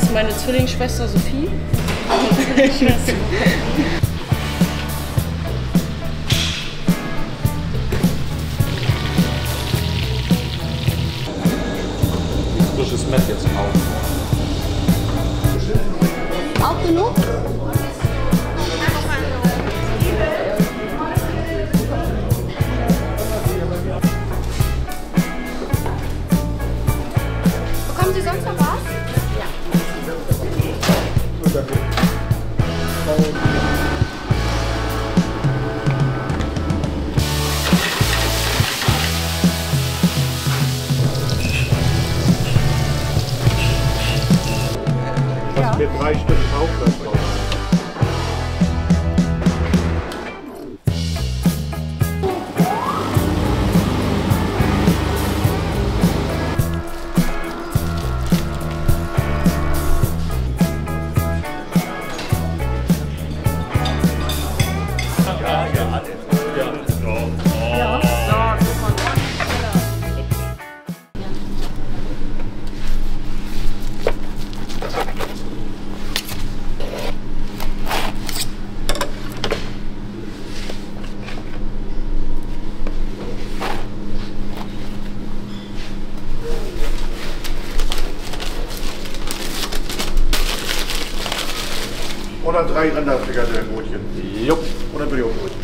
ist meine Zwillingsschwester Sophie. Frisches Mett jetzt auch. Auch genug? Bekommen Sie sonst noch was? Ja. Was mit 3 Stück Kaufland drauf. Oder 3 Rinderfrikadellenbrötchen. Jupp. Oder Billionbrötchen.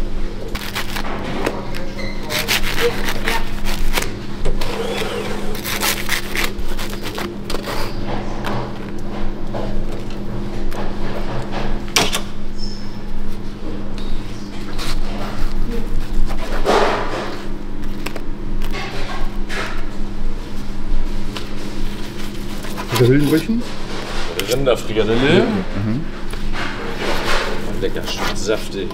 Frikadellenbrötchen? Rinderfrikadelle. Lecker, schön saftig.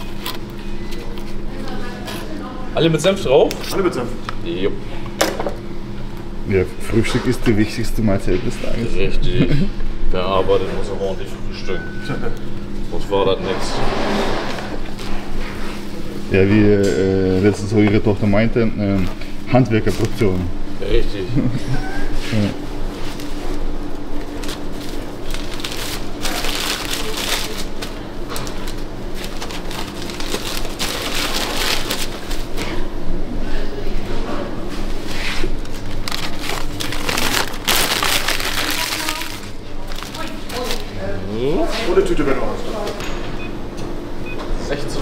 Alle mit Senf drauf? Alle mit Senf. Jupp. Ja, Frühstück ist die wichtigste Mahlzeit des Tages. Richtig. Wer arbeitet, muss auch ordentlich frühstücken. Sonst war das nichts. Ja, wie letztens so ihre Tochter meinte, Handwerkerportion. Richtig. Ohne Tüte, wenn du hast. 16,70 €.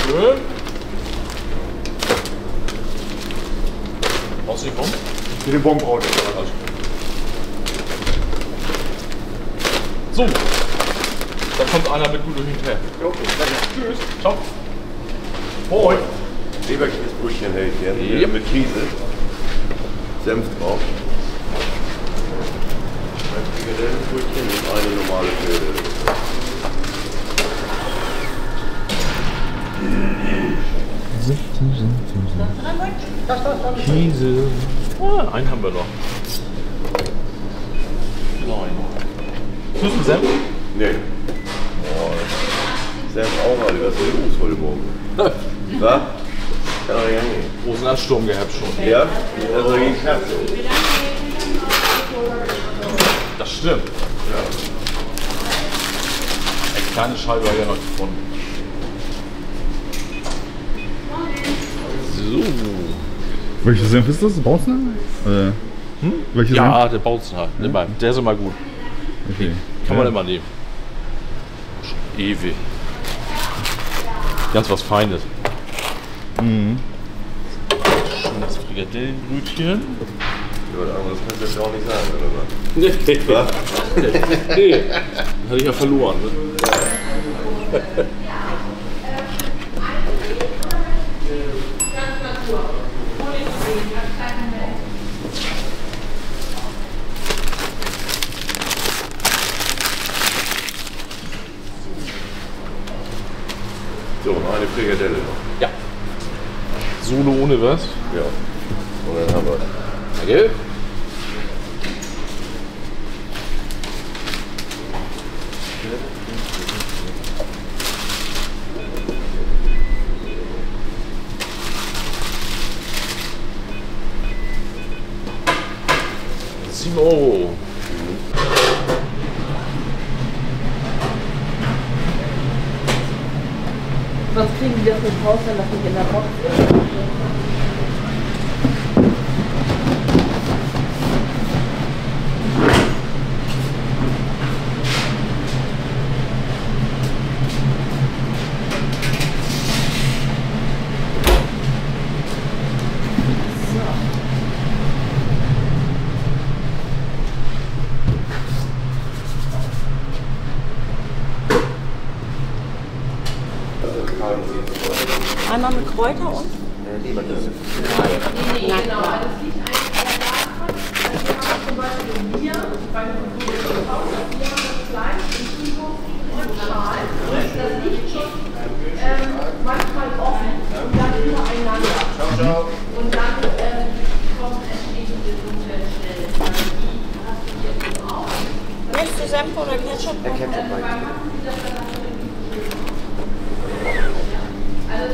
Danke. Rausgekommen? Für den Bonbrot. So. Da kommt einer mit gutem hinterher. Okay, danke. Tschüss. Ciao. Moin. Leberkäsebrötchen hätte ich gerne. Yep. Mit Käse. Senf drauf. Ein Frikadellenbrötchen und eine normale Frikadelle. Käse. Ah, einen haben wir noch. Nein. Süßen Senf? Nee. Senf auch mal, was ist los heute Morgen? Was? Kann doch ja nicht. Großen Ansturm gehabt schon. Ja? Also gegen Katze. Das stimmt. Ja. Eine kleine Scheibe habe ich ja noch gefunden. So. Welcher Senf ist das? Bautzner? Welcher Ja, der Bautzner. Immer. Der ist immer gut. Senf? Okay. Kann man immer nehmen. Schon ewig. Ganz was Feines. Schönes Frikadellenbrötchen. Ja, was anderes kannst du jetzt auch nicht sagen, oder was? Nee. Was? Nee. Hatte ich ja verloren. Ne? So, noch eine Frikadelle noch. Ja. Solo ohne was? Ja. Und dann haben wir. Danke. 7 Euro. Sonst kriegen die das nicht raus, wenn das nicht in der Box ist. Einmal mit Kräuter und? Nee, genau. Das liegt eigentlich an der Datenbank. Also wir haben zum Beispiel Bier, bei dem Haus, wir haben das Fleisch im Kühlhof und Schal. Das liegt schon manchmal offen und dann übereinander. Und dann kommt entsprechend die Stelle. Möchtest du Senf oder Ketchup? Ketchup. Also,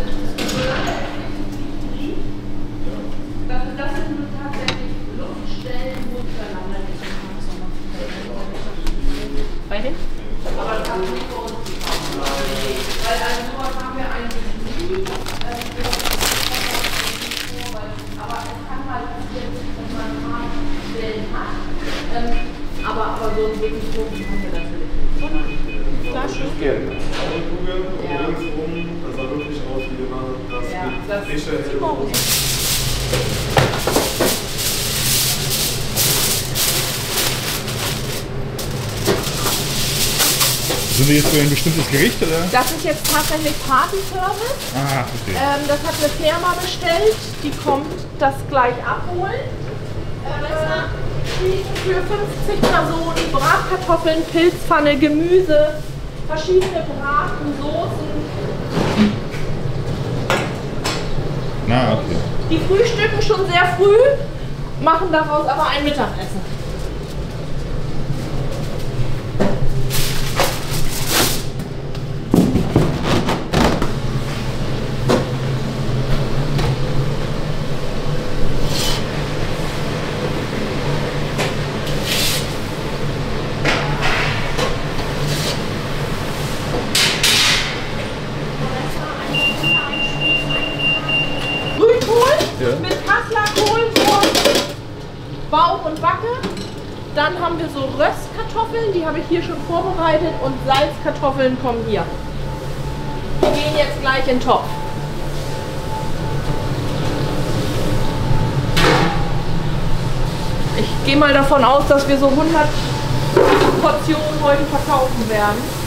das sind nur tatsächlich Luftstellen, wo zueinander Bei dem? aber das haben wir nicht für uns gekauft. Weil also sowas haben wir eigentlich nie. Aber es kann mal passieren, dass man ein paar Stellen hat. Aber so einen wirklich großen haben wir natürlich nicht. Flasche? Gerne. Ringsrum, das sah wirklich aus wie immer das frische Sind wir jetzt für ein bestimmtes Gericht, oder? Das ist jetzt tatsächlich Party-Service. Ah, verstehe. Das hat eine Firma bestellt, die kommt das gleich abholen. Für 50 Personen Bratkartoffeln, Pilzpfanne, Gemüse, verschiedene Braten, Soßen. Na, okay. Die frühstücken schon sehr früh, machen daraus aber ein Mittagessen. Mit Kasslakohl und Bauch und Backe. Dann haben wir so Röstkartoffeln, die habe ich hier schon vorbereitet, und Salzkartoffeln kommen hier. Die gehen jetzt gleich in den Topf. Ich gehe mal davon aus, dass wir so 100 Portionen heute verkaufen werden.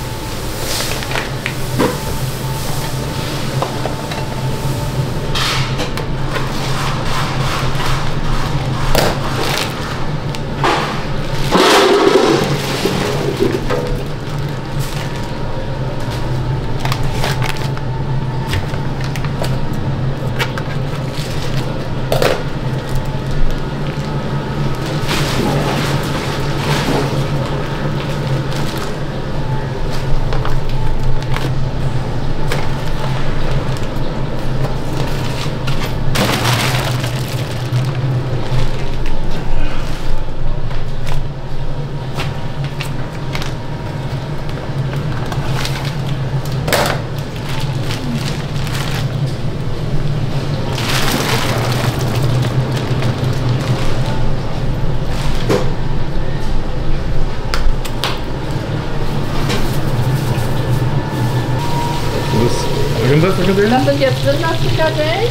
Das sind jetzt Rinderfrikadellen.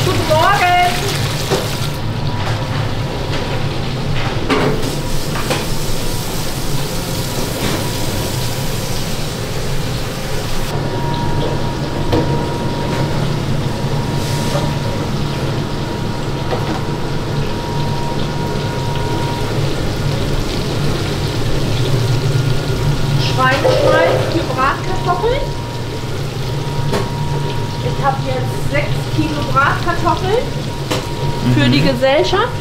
Guten Morgen! habe jetzt 6 Kilo Bratkartoffeln für die Gesellschaft.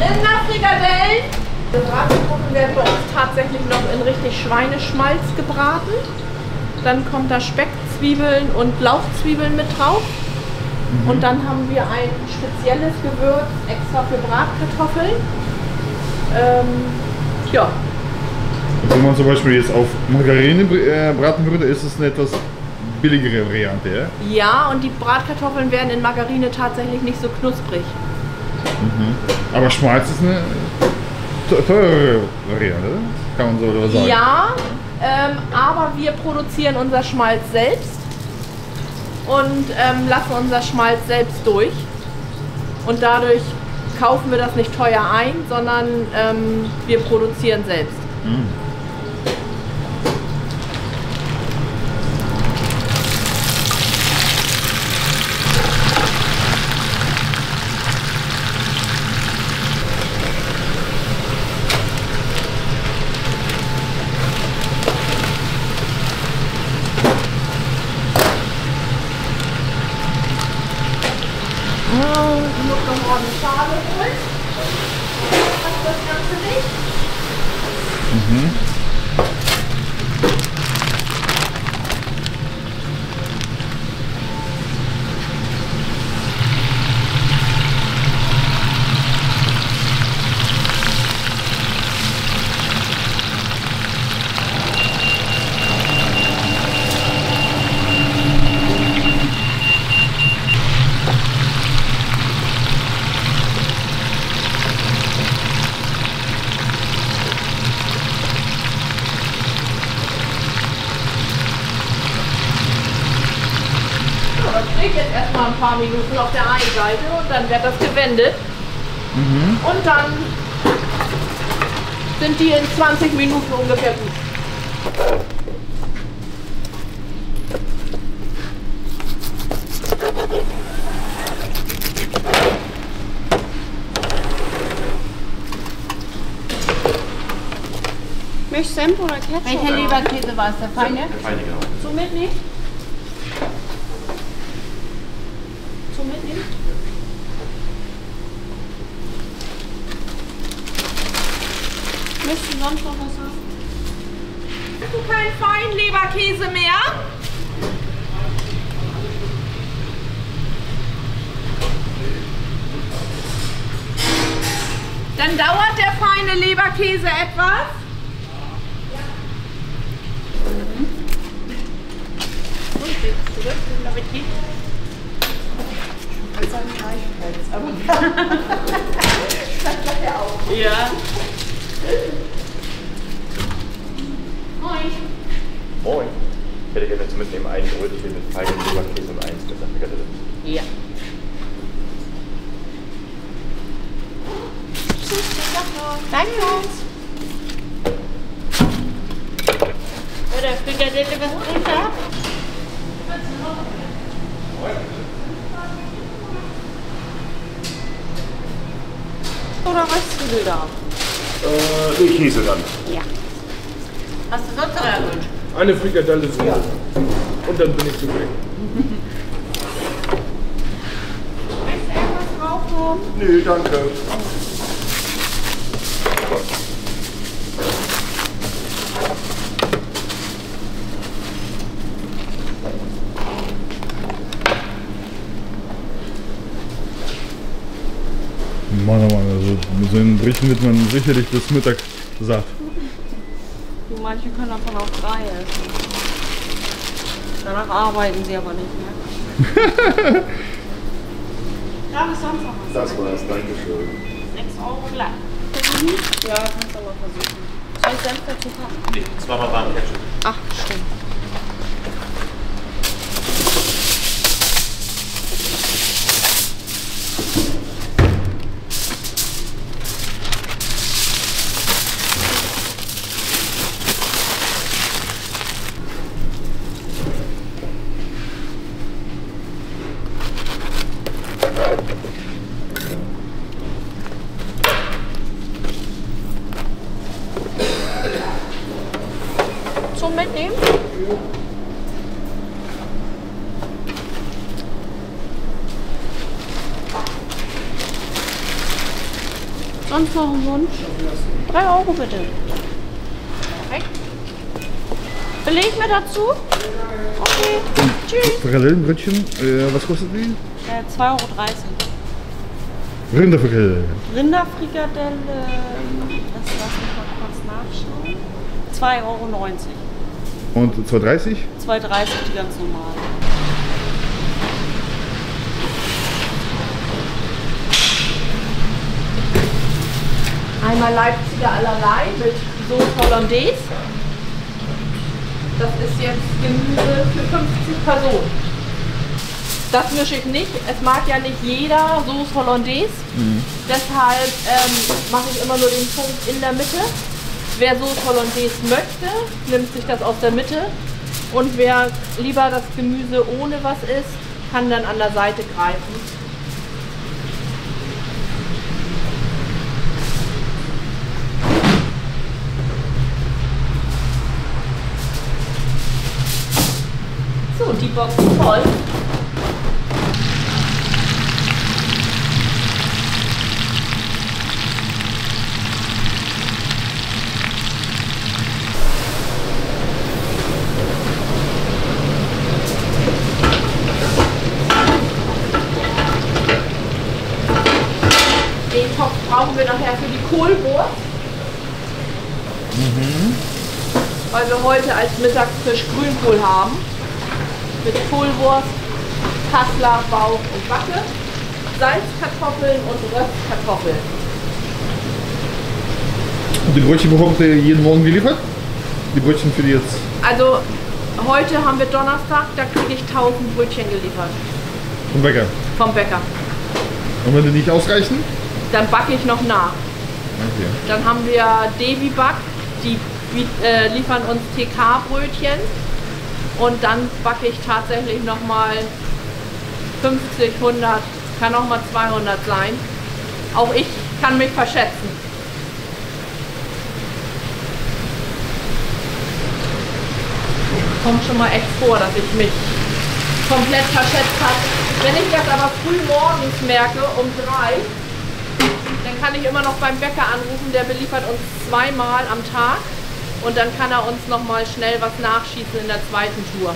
Rinderfrikadellen. Die Bratkartoffeln werden bei uns tatsächlich noch in richtig Schweineschmalz gebraten. Dann kommt da Speck, Zwiebeln und Lauchzwiebeln mit drauf. Und dann haben wir ein spezielles Gewürz extra für Bratkartoffeln. Ja. Wenn man zum Beispiel jetzt auf Margarine braten würde, ist es eine etwas billigere Variante, ja? Ja, und die Bratkartoffeln werden in Margarine tatsächlich nicht so knusprig. Aber Schmalz ist eine teurere Variante, kann man so sagen. Ja, aber wir produzieren unser Schmalz selbst und lassen unser Schmalz selbst durch. Und dadurch kaufen wir das nicht teuer ein, sondern wir produzieren selbst. Ich muss noch mal eine Schale holen. Das Ganze nicht. Das steht jetzt erstmal ein paar Minuten auf der einen Seite und dann wird das gewendet. Und dann sind die in 20 Minuten ungefähr gut. Möchtest du Senf oder Ketchup? Welcher Leberkäse war es? Der feine? Der feine, genau. So mitnehmen? So mitnehmen? Möchtest du sonst noch was haben? Hast du keinen feinen Leberkäse mehr? Dann dauert der feine Leberkäse etwas. Und jetzt zurück, guten Appetit. Ich sage Fleischpelz, aber das macht ja auch. Ja. Moin. Moin. Ich hätte gerne zum Mitnehmen ein Brötchen mit feinem Leberkäse und eins mit Frikadelle. Ja. Danke. Oder Frikadelle, was bringt er? Oder Röstzwiebel da? Nee, Käse dann. Hast du sonst noch erwünscht? Eine Frikadelle so. Ja. Und dann bin ich zufrieden. Möchtest du irgendwas drauf haben? Nee, danke. Mann, oh Mann, also mit so einem Berichten wird man sicherlich bis Mittag satt. Du, manche können davon auch 3 essen. Danach arbeiten sie aber nicht mehr. Darf ich sonst noch was? Das war's, Dankeschön. 6 € glatt. Ja, kannst du aber versuchen. Soll ich Senf dazu packen? Nee, zweimal warm Ketchup. Ach, stimmt. Sonst noch ein Wunsch? 3 € bitte. Perfekt. Beleg mir dazu? Okay. Tschüss. Frikadellenbrötchen, was kostet die? 2,30 €. Rinderfrikadelle. Rinderfrikadelle, das lass mich mal kurz nachschauen. 2,90 €. Und 2,30? 2,30 € die ganz normal. Einmal Leipziger Allerlei mit Sauce Hollandaise. Das ist jetzt Gemüse für 50 Personen. Das mische ich nicht. Es mag ja nicht jeder Sauce Hollandaise. Deshalb mache ich immer nur den Punkt in der Mitte. Wer Sauce Hollandaise möchte, nimmt sich das aus der Mitte. Und wer lieber das Gemüse ohne was isst, kann dann an der Seite greifen. So, die Box ist voll. Den Topf brauchen wir nachher für die Kohlwurst. Weil wir heute als Mittagsfisch Grünkohl haben. Mit Kohlwurst, Kassler, Bauch und Backe, Salzkartoffeln und Röstkartoffeln. Und die Brötchen bekommt ihr jeden Morgen geliefert? Die Brötchen für die jetzt? Also heute haben wir Donnerstag, da kriege ich 1000 Brötchen geliefert. Vom Bäcker? Vom Bäcker. Und wenn die nicht ausreichen? Dann backe ich noch nach. Okay. Dann haben wir Devi Back, die liefern uns TK-Brötchen. Und dann backe ich tatsächlich nochmal 50, 100, kann auch mal 200 sein. Auch ich kann mich verschätzen. Kommt schon mal echt vor, dass ich mich komplett verschätzt habe. Wenn ich das aber früh morgens merke, um 3, dann kann ich immer noch beim Bäcker anrufen, der beliefert uns 2-mal am Tag. Und dann kann er uns noch mal schnell was nachschießen in der zweiten Tour.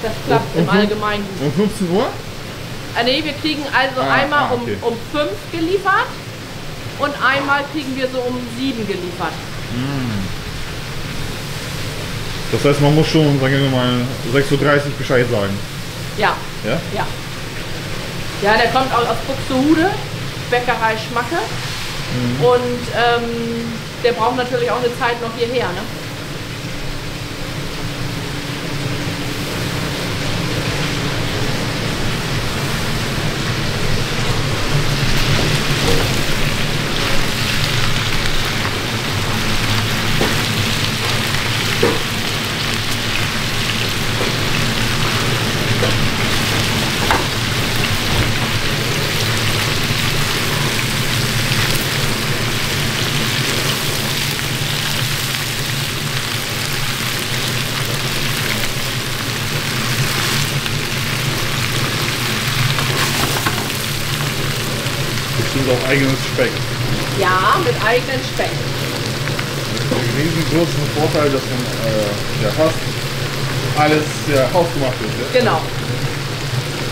Das klappt im Allgemeinen gut. Um 15 Uhr? Nee, wir kriegen also einmal um 5 geliefert und einmal kriegen wir so um 7 geliefert. Das heißt, man muss schon, sagen wir mal, 6:30 Uhr Bescheid sagen. Ja. Ja? Ja. Ja, der kommt auch aus Buxtehude, Bäckerei Schmacke. Und der braucht natürlich auch eine Zeit noch hierher, ne? Bestimmt auch eigenes Speck. Ja, mit eigenen Speck. Einen riesengroßen Vorteil, dass man ja fast alles hausgemacht ist. Ja? Genau.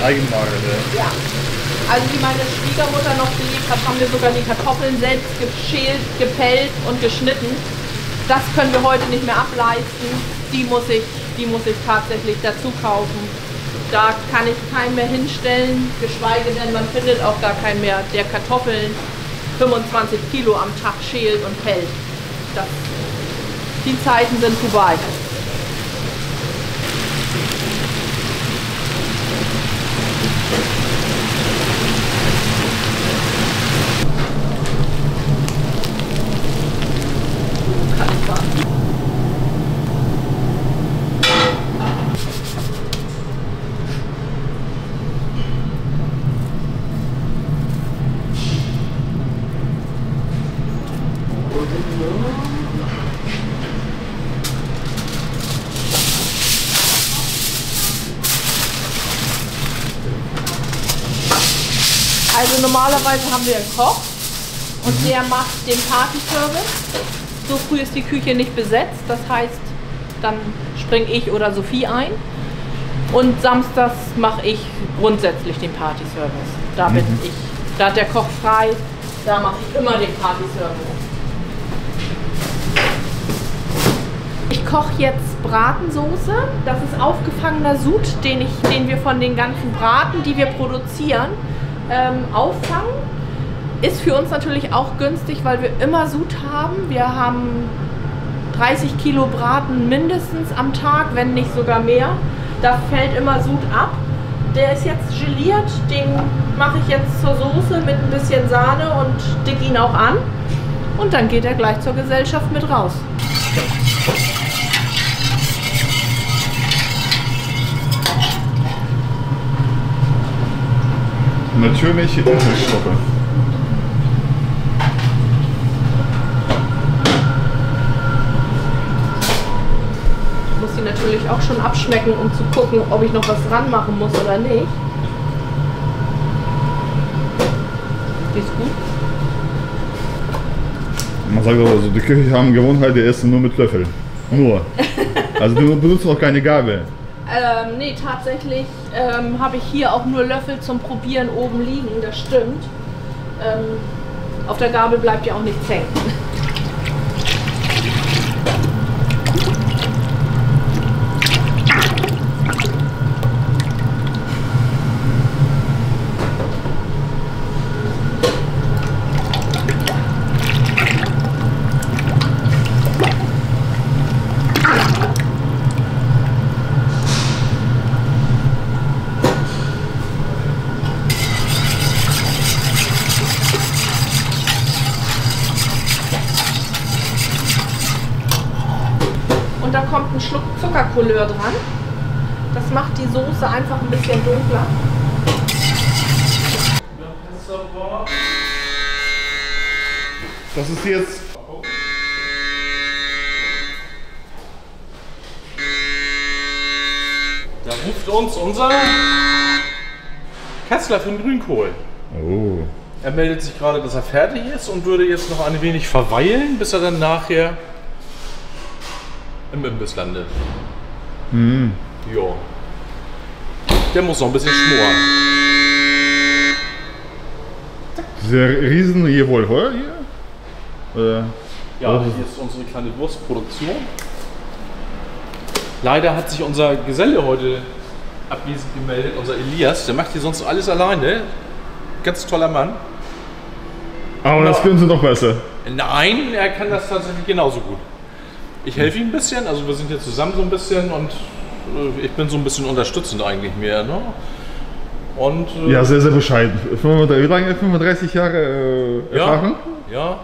Eigenware. Ja. Ja. Also wie meine Schwiegermutter noch gelebt hat, haben wir sogar die Kartoffeln selbst geschält, gepellt und geschnitten. Das können wir heute nicht mehr ableisten. Die muss ich tatsächlich dazu kaufen. Da kann ich keinen mehr hinstellen, geschweige denn, man findet auch gar keinen mehr, der Kartoffeln 25 Kilo am Tag schält und pellt. Die Zeiten sind vorbei. Also normalerweise haben wir einen Koch und der macht den Partyservice. So früh ist die Küche nicht besetzt, das heißt, dann springe ich oder Sophie ein. Und samstags mache ich grundsätzlich den Partyservice. Da bin ich, da hat der Koch frei, da mache ich immer den Partyservice. Ich koche jetzt Bratensoße. Das ist aufgefangener Sud, den wir von den ganzen Braten, die wir produzieren, auffangen. Ist für uns natürlich auch günstig, weil wir immer Sud haben. Wir haben 30 Kilo Braten mindestens am Tag, wenn nicht sogar mehr. Da fällt immer Sud ab. Der ist jetzt geliert, den mache ich jetzt zur Soße mit ein bisschen Sahne und dick ihn auch an. Und dann geht er gleich zur Gesellschaft mit raus. Natürlich Inhaltsstoffe. Ich muss sie natürlich auch schon abschmecken, um zu gucken, ob ich noch was dran machen muss oder nicht. Die ist gut. Man sagt also, die Köche haben Gewohnheit, die essen nur mit Löffel. Nur. Also du benutzt auch keine Gabel. Nee, tatsächlich habe ich hier auch nur Löffel zum Probieren oben liegen, das stimmt. Auf der Gabel bleibt ja auch nichts hängen. Und da kommt ein Schluck Zuckercouleur dran. Das macht die Soße einfach ein bisschen dunkler. Das ist jetzt... Da ruft uns unser Kassler für den Grünkohl. Oh. Er meldet sich gerade, dass er fertig ist und würde jetzt noch ein wenig verweilen, bis er dann nachher im Imbiss landet. Mhm. Jo. Der muss noch ein bisschen schmoren. Dieser riesen Revolver hier? Oder? Ja, hier ist unsere kleine Wurstproduktion. Leider hat sich unser Geselle heute abwesend gemeldet, unser Elias. Der macht hier sonst alles alleine. Ganz toller Mann. Aber das können sie doch besser. Nein, er kann das tatsächlich genauso gut. Ich helfe ihm ein bisschen, also wir sind hier zusammen so ein bisschen und ich bin so ein bisschen unterstützend eigentlich mehr. Ne? Und, ja, sehr, sehr bescheiden. Wie lange? 35 Jahre Erfahrung? Ja.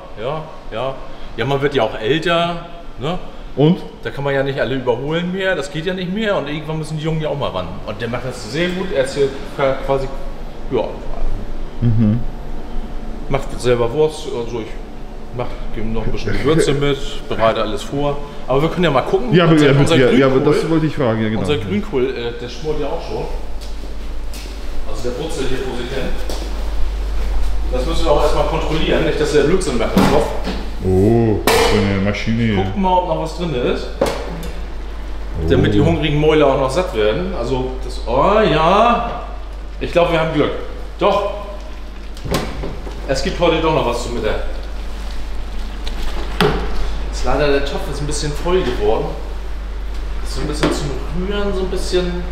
Ja, man wird ja auch älter. Ne? Und? Da kann man ja nicht alle überholen mehr, das geht ja nicht mehr und irgendwann müssen die Jungen ja auch mal ran. Und der macht das sehr gut, er ist hier quasi, ja, macht selber Wurst, also ich gebe noch ein bisschen Gewürze mit, bereite alles vor. Aber wir können ja mal gucken. Ja, unser aber das wollte ich fragen. Ja, genau. Unser Grünkohl, der schmort ja auch schon. Also der brutzelt hier vor sich hin. Das müssen wir auch erstmal kontrollieren, nicht dass der Blödsinn macht im Kopf. Oh, so eine Maschine. Gucken mal, ob noch was drin ist. Damit die hungrigen Mäuler auch noch satt werden. Also das, oh ja, ich glaube wir haben Glück. Doch, es gibt heute doch noch was zum Mittag. Ist leider der Topf ist ein bisschen voll geworden. Ist so ein bisschen zum Rühren, so ein bisschen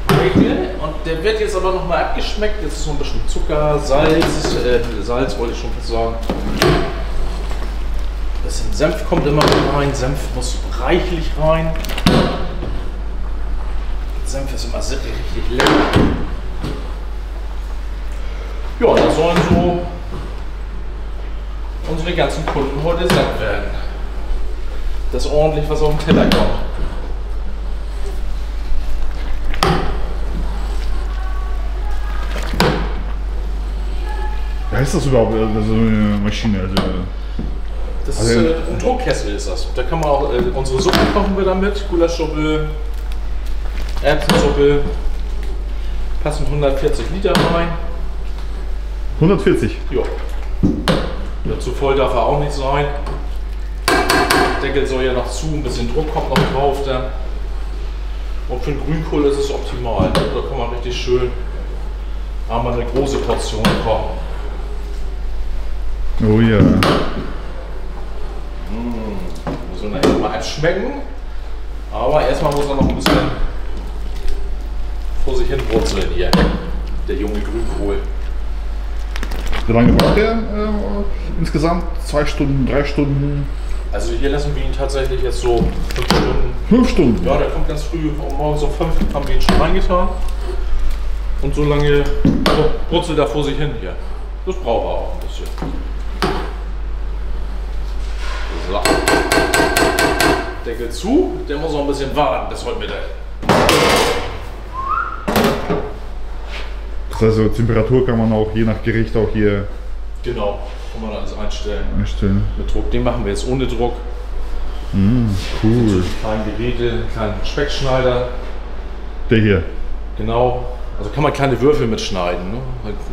Regel. Und der wird jetzt aber noch mal abgeschmeckt. Jetzt ist so ein bisschen Zucker, Salz, Salz wollte ich schon fast sagen. Ein bisschen Senf kommt immer rein. Senf muss reichlich rein. Senf ist immer richtig lecker. Ja, da sollen so unsere ganzen Kunden heute satt werden. Dass ordentlich was auf den Teller kommt. Wie heißt das überhaupt, so eine Maschine? Das ist ein Druckkessel ist das. Da kann man auch unsere Suppe kochen wir damit. Gulaschsuppe, Erbsensuppe. Passen 140 Liter rein. 140? Ja. Ja, zu voll darf er auch nicht sein. Der Deckel soll ja noch zu, ein bisschen Druck kommt noch drauf dann. Und für den Grünkohl ist es optimal. Da kann man richtig schön einmal eine große Portion kochen. Oh ja. So nachher mal abschmecken. Aber erstmal muss er noch ein bisschen vor sich hin brutzeln hier. Der junge Grünkohl. Wie lange braucht der insgesamt? 2 Stunden, 3 Stunden? Also hier lassen wir ihn tatsächlich jetzt so 5 Stunden. 5 Stunden? Ja, der kommt ganz früh, morgens um 5 haben wir ihn schon reingetan. Und so lange brutzelt er vor sich hin hier. Das braucht er auch ein bisschen. So. Deckel zu, der muss noch ein bisschen warten bis heute Mittag. Das heißt, so Temperatur kann man auch je nach Gericht auch hier Genau, kann man alles einstellen. Mit Druck, den machen wir jetzt ohne Druck. Cool. Kleine Geräte, einen kleinen Speckschneider. Der hier. Genau, also kann man kleine Würfel mitschneiden. Ne?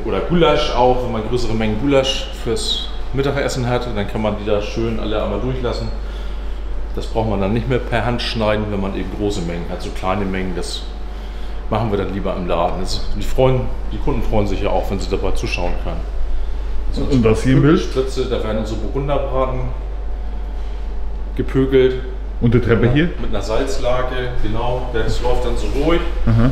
Oder Gulasch auch, wenn man größere Mengen Gulasch fürs Mittagessen hat, dann kann man die da schön alle einmal durchlassen. Das braucht man dann nicht mehr per Hand schneiden, wenn man eben große Mengen hat. So kleine Mengen, das machen wir dann lieber im Laden. Die Kunden freuen sich ja auch, wenn sie dabei zuschauen können. So, und das hier im Bild? Spritze, da werden unsere Burgunderbraten gepökelt. Und die Treppe hier? Mit einer Salzlake, genau. Das läuft dann so durch. Aha.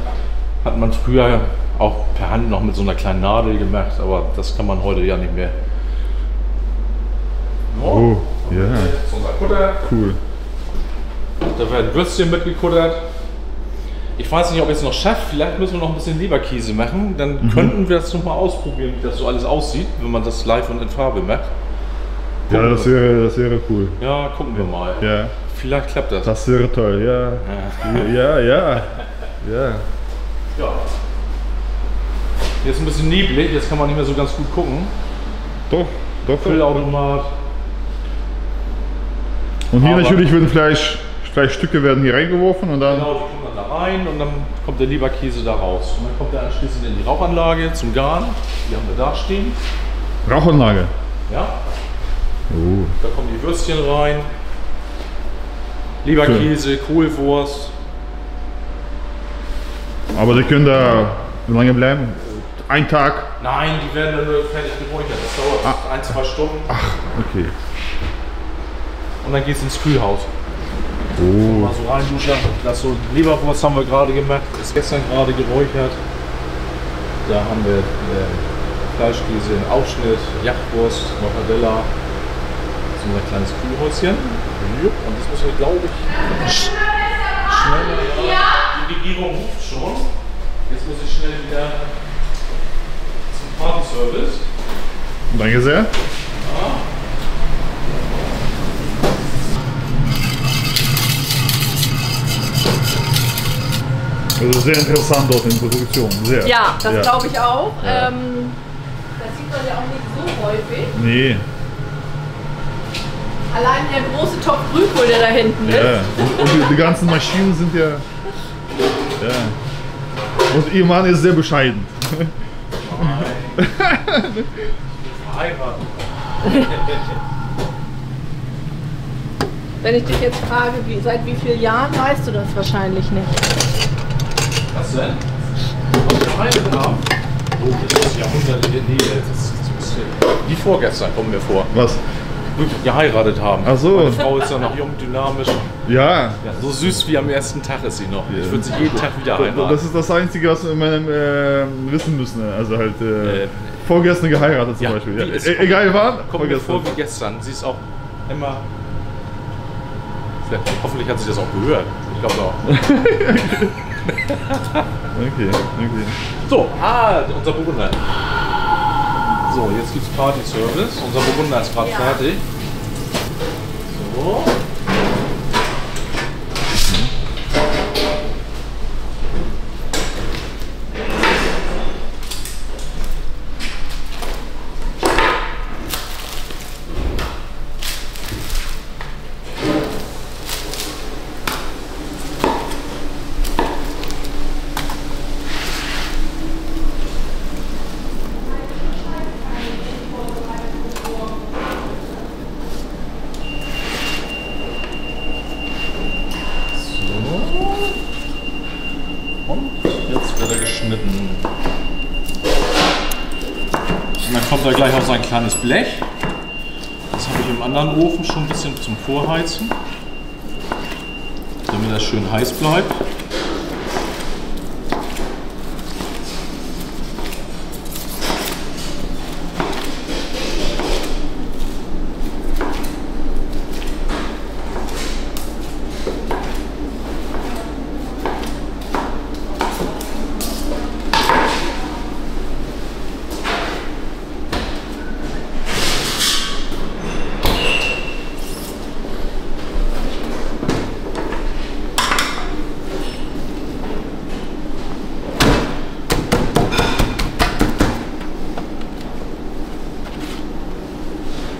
Hat man früher auch per Hand noch mit so einer kleinen Nadel gemacht, aber das kann man heute ja nicht mehr. Oh, ja. Das ist unser Kutter. Cool. Da werden Würstchen mitgekuttert. Ich weiß nicht, ob ich es noch schaffe. Vielleicht müssen wir noch ein bisschen Leberkäse machen. Dann könnten wir das noch mal ausprobieren, wie das so alles aussieht, wenn man das live und in Farbe macht. Ja, das wäre cool. Ja, gucken wir mal. Ja. Vielleicht klappt das. Das wäre toll, ja. Ja. Ja. Jetzt ein bisschen neblig, jetzt kann man nicht mehr so ganz gut gucken. Doch. Füllautomat. Und hier natürlich werden Fleischstücke werden hier reingeworfen und dann... Genau, die kommen dann da rein und dann kommt der Leberkäse da raus. Und dann kommt er anschließend in die Rauchanlage zum Garen. Die haben wir da stehen. Rauchanlage? Ja. Oh. Da kommen die Würstchen rein. Leberkäse, Kohlwurst. Aber die können da wie lange bleiben? Ein Tag? Nein, die werden dann nur fertig geräuchert. Das dauert 1-2 Stunden. Ach, okay. Und dann geht es ins Kühlhaus. Oh. Mal so reinduschen. Das so Leberwurst haben wir gerade gemacht. Ist gestern gerade geräuchert. Da haben wir Fleischkäse in Aufschnitt, Jagdwurst, Mortadella. So ein kleines Kühlhäuschen. Und das müssen wir, glaube ich, schneller. Ja. Die Regierung ruft schon. Jetzt muss ich schnell wieder zum Partyservice. Danke sehr. Ja. Also sehr interessant dort in der Produktion. Sehr. Ja, das glaube ich auch. Ja. Das sieht man ja auch nicht so häufig. Nee. Allein der große Topf Grünkohl, der da hinten ist. Ja. Und die ganzen Maschinen sind ja. Ja. Und ihr Mann ist sehr bescheiden. Verheiratet. Wenn ich dich jetzt frage, seit wie vielen Jahren, weißt du das wahrscheinlich nicht. Was denn? Was wir geheiratet haben? Oh, das ist jahrhundertliche Nähe. Wie vorgestern kommen wir vor. Was? Wirklich geheiratet haben. Ach so. Meine Frau ist ja noch jung, dynamisch. Ja. Ja, so süß wie am ersten Tag ist sie noch. Ich würde sie jeden Tag wieder heiraten. Das ist das Einzige, was wir in meinem wissen müssen. Also halt vorgestern geheiratet zum Beispiel. Ja. Egal wann. Kommt mir vor wie gestern. Sie ist auch immer... Hoffentlich hat sie das auch gehört. Ich glaube auch. Okay. So, unser Burgunder. So, jetzt gibt es Party-Service. Unser Burgunder ist gerade fertig. So. wird er geschnitten. Und dann kommt da gleich auch so ein kleines Blech. Das habe ich im anderen Ofen schon ein bisschen zum Vorheizen, damit das schön heiß bleibt.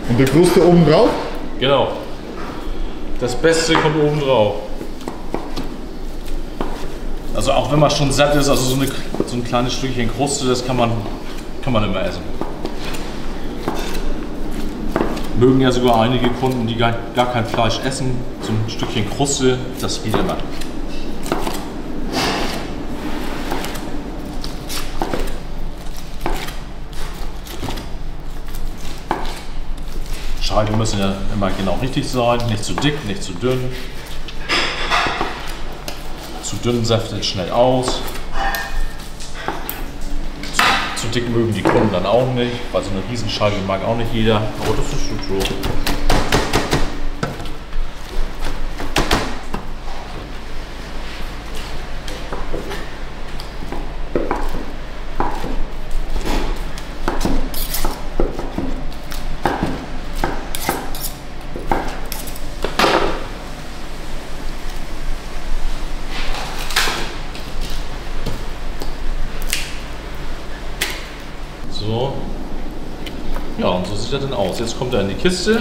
Und der Kruste oben drauf? Genau. Das Beste kommt oben drauf. Also auch wenn man schon satt ist, also so ein kleines Stückchen Kruste, das kann man immer essen. Mögen ja sogar einige Kunden, die gar kein Fleisch essen, so ein Stückchen Kruste, das geht immer. Scheiben müssen ja immer genau richtig sein, nicht zu dick, nicht zu dünn. Zu dünn säftet schnell aus. Zu dick mögen die Kunden dann auch nicht, weil so eine Riesenscheibe mag auch nicht jeder, aber das ist schon so. So. Ja, und so sieht er dann aus. Jetzt kommt er in die Kiste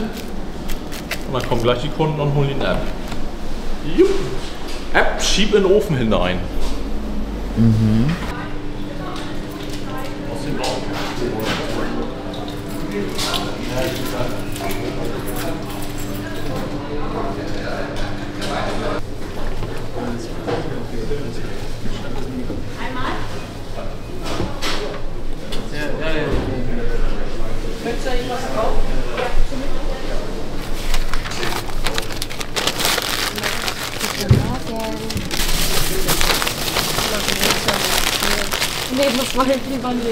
und dann kommen gleich die Kunden und holen ihn ab. Jupp. Ab, schieb in den Ofen hinein. Mhm. Möchtest du da irgendwas drauf? Nee, das war ich lieber nicht.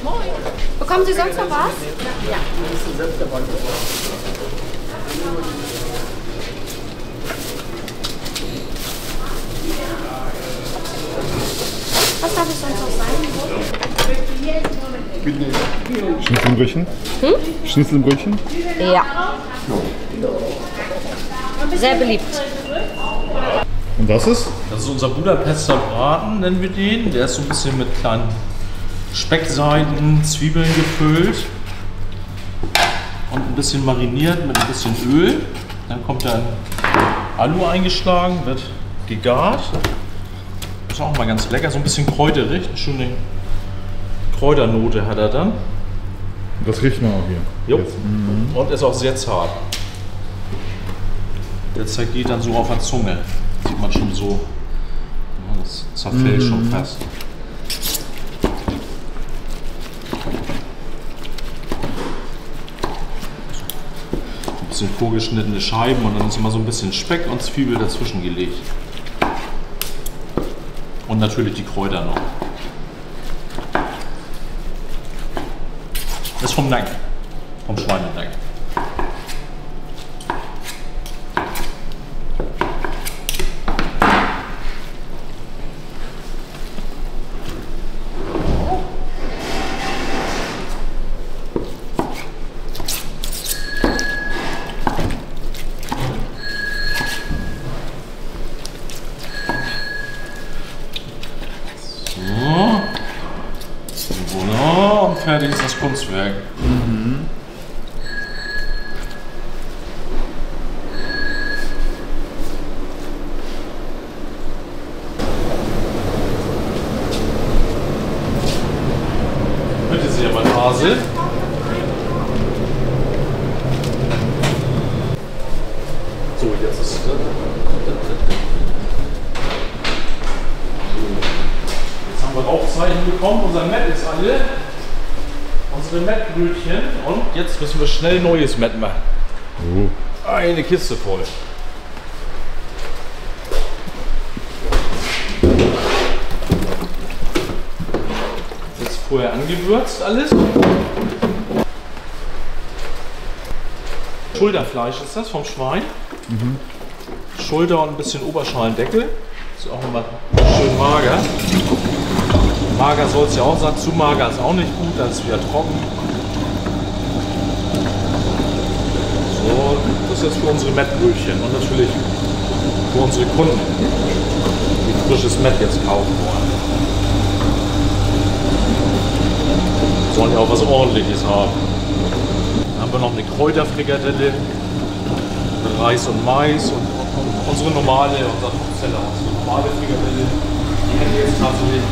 Moin. Bekommen Sie sonst noch was? Ja. Was darf es sonst noch sein? Schnitzelbrötchen? Schnitzelbrötchen? Ja. Sehr beliebt. Und das ist? Das ist unser Budapester Braten, nennen wir den. Der ist so ein bisschen mit kleinen Speckseiten, Zwiebeln gefüllt und ein bisschen mariniert mit ein bisschen Öl. Dann kommt dann Alu eingeschlagen, wird gegart. Ist auch mal ganz lecker, so ein bisschen kräuterig, eine schöne Kräuternote hat er dann. Das riecht man auch hier. Jo. Und ist auch sehr zart. Der zergeht dann so auf der Zunge. Sieht man schon so. Ja, das zerfällt schon fast. Ein bisschen vorgeschnittene Scheiben und dann ist immer so ein bisschen Speck und Zwiebel dazwischen gelegt. Und natürlich die Kräuter noch. Das ist vom Nacken. Vom Schweinenacken. Und fertig ist das Kunstwerk. Bitte sehr, mein Hase. So, jetzt ist jetzt haben Aufzeichnung bekommen. Unser Met ist alle. Unsere Mettbrötchen. Und jetzt müssen wir schnell neues Met machen. Eine Kiste voll. Jetzt vorher angewürzt alles. Schulterfleisch ist das vom Schwein. Schulter und ein bisschen Oberschalendeckel. Ist auch immer schön mager. Mager soll es ja auch sein. Zu mager ist auch nicht gut, das ist wieder trocken. So, das ist jetzt für unsere Mettbrötchen und natürlich für unsere Kunden, die frisches Mett jetzt kaufen wollen. Sollen ja auch was Ordentliches haben. Dann haben wir noch eine Kräuterfrikadelle, Reis und Mais und unsere normale, unser Topseller, unsere normale Frikadelle. Die hätten jetzt tatsächlich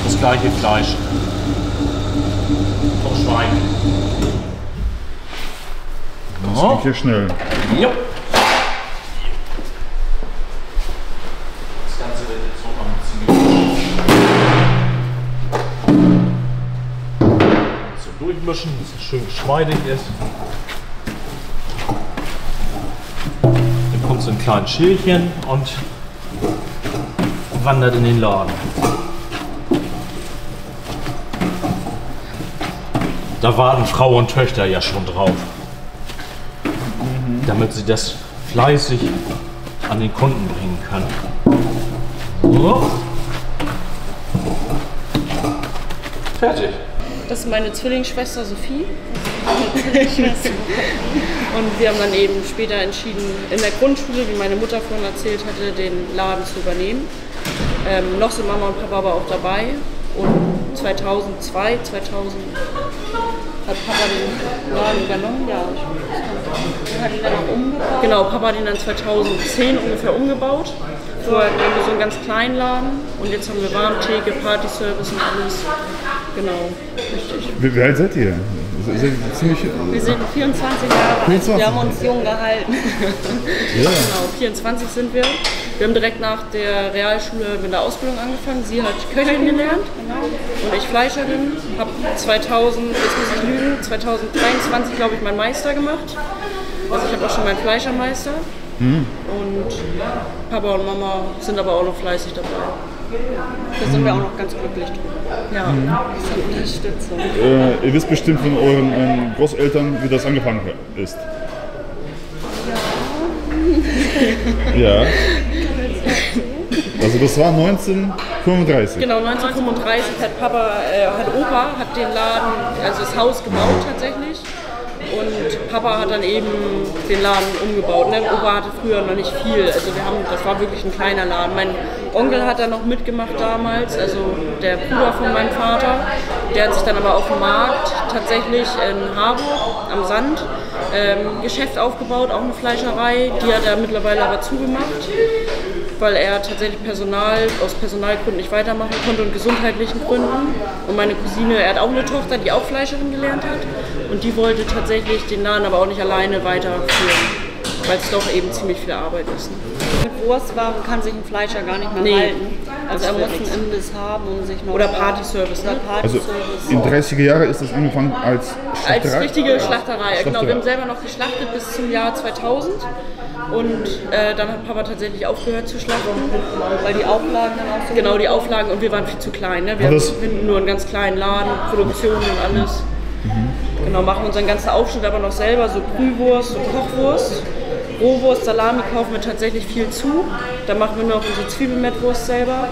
das gleiche Fleisch vom Schwein. Das geht hier schnell. Ja. Das Ganze wird jetzt noch ein bisschen so durchmischen, dass es schön geschmeidig ist. Dann kommt es in kleinen Schälchen und wandert in den Laden. Da warten Frau und Töchter ja schon drauf, damit sie das fleißig an den Kunden bringen können. So. Fertig. Das ist meine Zwillingsschwester Sophie. Und wir haben dann eben später entschieden, in der Grundschule, wie meine Mutter vorhin erzählt hatte, den Laden zu übernehmen. Noch sind Mama und Papa aber auch dabei. Und 2002, 2000 hat Papa den Laden übernommen. Ja, hat ihn dann auch umgebaut. Genau, Papa hat ihn dann 2010 ungefähr umgebaut. Vorher hatten wir so einen ganz kleinen Laden und jetzt haben wir Warmtheke, Partyservice und alles. Genau, richtig. Wie alt seid ihr? Ziemlich, wir sind 24 Jahre alt, 24. wir haben uns jung gehalten. Ja. Genau, 24 sind wir. Wir haben direkt nach der Realschule mit der Ausbildung angefangen. Sie hat Köchin gelernt und ich Fleischerin. Habe 2000, jetzt muss ich lügen, 2023 glaube ich meinen Meister gemacht. Also ich habe auch schon meinen Fleischermeister. Und Papa und Mama sind aber auch noch fleißig dabei. Da sind wir auch noch ganz glücklich drüber. Ja, das ist Unterstützung. Ihr wisst bestimmt von euren Großeltern, wie das angefangen ist. Ja. Also das war 1935. Genau, 1935 hat Opa hat den Laden, also das Haus gebaut tatsächlich. Und Papa hat dann eben den Laden umgebaut. Ne? Opa hatte früher noch nicht viel, also das war wirklich ein kleiner Laden. Mein Onkel hat da noch mitgemacht damals, also der Bruder von meinem Vater. Der hat sich dann aber auf dem Markt tatsächlich in Harburg am Sand Geschäft aufgebaut, auch eine Fleischerei. Die hat er mittlerweile aber zugemacht, weil er tatsächlich aus Personalgründen nicht weitermachen konnte und gesundheitlichen Gründen. Und meine Cousine, er hat auch eine Tochter, die auch Fleischerin gelernt hat. Und die wollte tatsächlich den Laden aber auch nicht alleine weiterführen, weil es doch eben ziemlich viel Arbeit ist. Ne? Mit Wurstwaren kann sich ein Fleischer gar nicht mehr halten. Also er muss einen Imbiss haben und sich noch... Oder Partyservice. Ne? Also in 30er Jahren ist das angefangen als Schlachterei? Als richtige Schlachterei. Genau, wir haben selber noch geschlachtet bis zum Jahr 2000. Und dann hat Papa tatsächlich aufgehört zu schlachten. Weil die Auflagen dann auch so... Genau, die Auflagen, und wir waren viel zu klein. Ne? Wir hatten nur einen ganz kleinen Laden, Produktion und alles. Genau, machen unseren ganzen Aufschnitt aber noch selber, so Brühwurst und Kochwurst. Rohwurst, Salami kaufen wir tatsächlich viel zu. Da machen wir noch unsere Zwiebelmettwurst selber.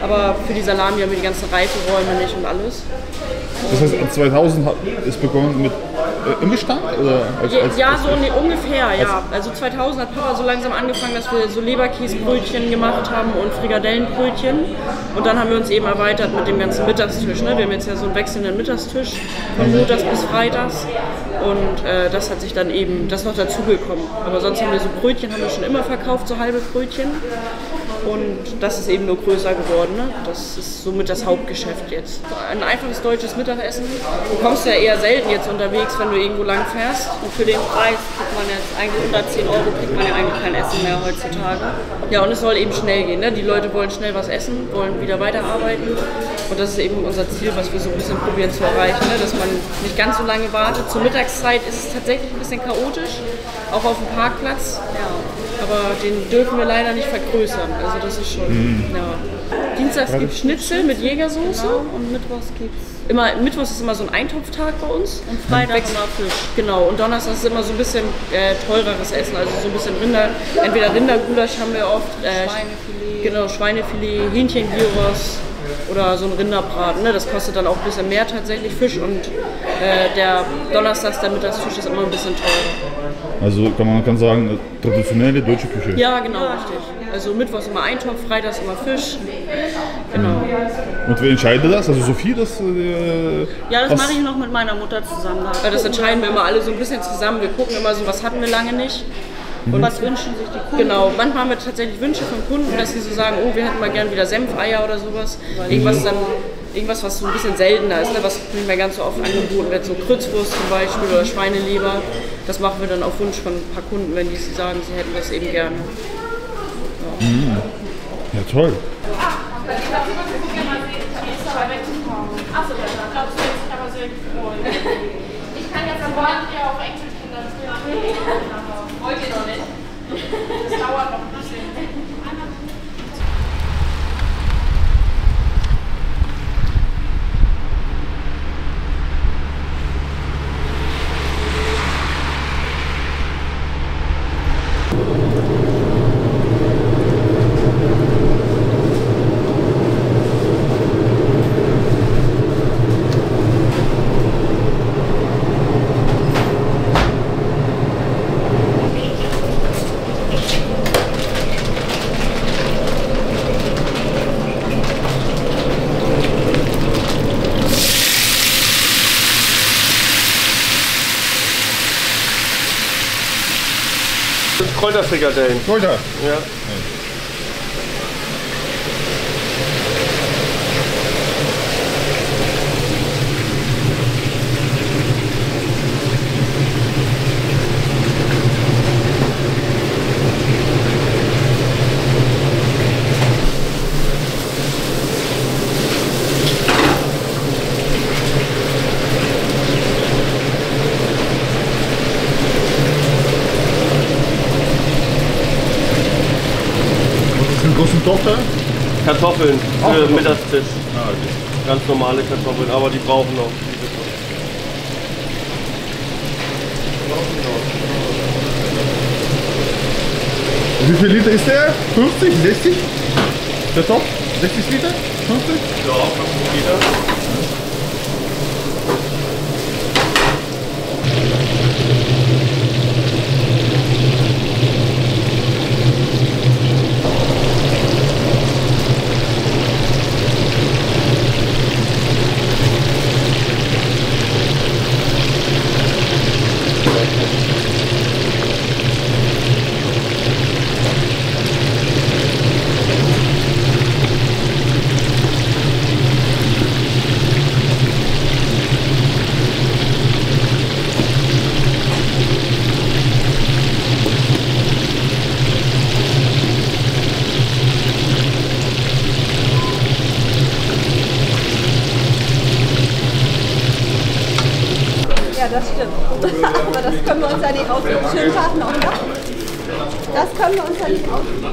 Aber für die Salami haben wir die ganzen Reifenräume nicht und alles. Das heißt, ab 2000 ist begonnen mit Imbestand? Ungefähr, ja. Also 2000 hat Papa so langsam angefangen, dass wir so Leberkäsebrötchen gemacht haben und Frikadellenbrötchen. Und dann haben wir uns eben erweitert mit dem ganzen Mittagstisch. Ne? Wir haben jetzt ja so einen wechselnden Mittagstisch von montags bis freitags. Und das hat sich dann eben, das noch dazugekommen. Aber sonst haben wir so Brötchen, haben wir schon immer verkauft, so halbe Brötchen. Und das ist eben nur größer geworden. Ne? Das ist somit das Hauptgeschäft jetzt. Ein einfaches deutsches Mittagessen. Du kommst ja eher selten jetzt unterwegs, wenn du irgendwo lang fährst. Und für den Preis kriegt man jetzt eigentlich unter 10 € kriegt man ja eigentlich kein Essen mehr heutzutage. Ja, und es soll eben schnell gehen. Ne? Die Leute wollen schnell was essen, wollen wieder weiterarbeiten. Und das ist eben unser Ziel, was wir so ein bisschen probieren zu erreichen. Ne? Dass man nicht ganz so lange wartet. Zur Mittagszeit ist es tatsächlich ein bisschen chaotisch, auch auf dem Parkplatz. Ja. Aber den dürfen wir leider nicht vergrößern. Also das ist schon. Ja. Dienstags gibt es Schnitzel mit Jägersoße. Genau, und mittwochs gibt's. Mittwochs ist immer so ein Eintopftag bei uns. Und Freitag immer Fisch. Genau, und Donnerstag ist immer so ein bisschen teureres Essen, also so ein bisschen Rinder. Entweder Rindergulasch haben wir oft, Schweinefilet. Genau, Schweinefilet, Hähnchengyros oder so ein Rinderbraten. Ne? Das kostet dann auch ein bisschen mehr tatsächlich, Fisch. Und der Donnerstags, der Mittagsfisch ist immer ein bisschen teurer. Also man kann sagen, traditionelle deutsche Küche. Ja, genau, richtig. Also Mittwochs immer Eintopf, Freitags immer Fisch. Genau. Und wer entscheidet das? Also Sophie, das... Ja, das mache ich noch mit meiner Mutter zusammen. Das entscheiden wir immer alle so ein bisschen zusammen. Wir gucken immer so, was hatten wir lange nicht. Und was wünschen sich die Kunden? Genau, manchmal haben wir tatsächlich Wünsche von Kunden, dass sie so sagen, oh, wir hätten mal gern wieder Senfeier oder sowas. Irgendwas, was so ein bisschen seltener ist, ne? Was nicht mehr ganz so oft angeboten wird, so Krützwurst zum Beispiel oder Schweineleber. Das machen wir dann auf Wunsch von ein paar Kunden, wenn die sagen, sie hätten das eben gerne. Ja, Ja, toll. Achso, ich glaube, es wird sich aber sehr freuen. Ich kann jetzt am Morgen ja auch Enkelkinder führen. Wollt ihr noch nicht? Das dauert noch ein bisschen. Kräuterfrikadellen. Kräuter. Ja. Großen Tochter? Kartoffeln für Kartoffeln. Mittagstisch. Ah, okay. Ganz normale Kartoffeln, aber die brauchen noch. Wie viel Liter ist der? 50, 60? Der Topf? 60 Liter? 50? Ja, 50 Liter. Ja, das stimmt. Aber das können wir uns ja nicht aussuchen. Schönen Tag noch, ne? Das können wir uns ja nicht aussuchen.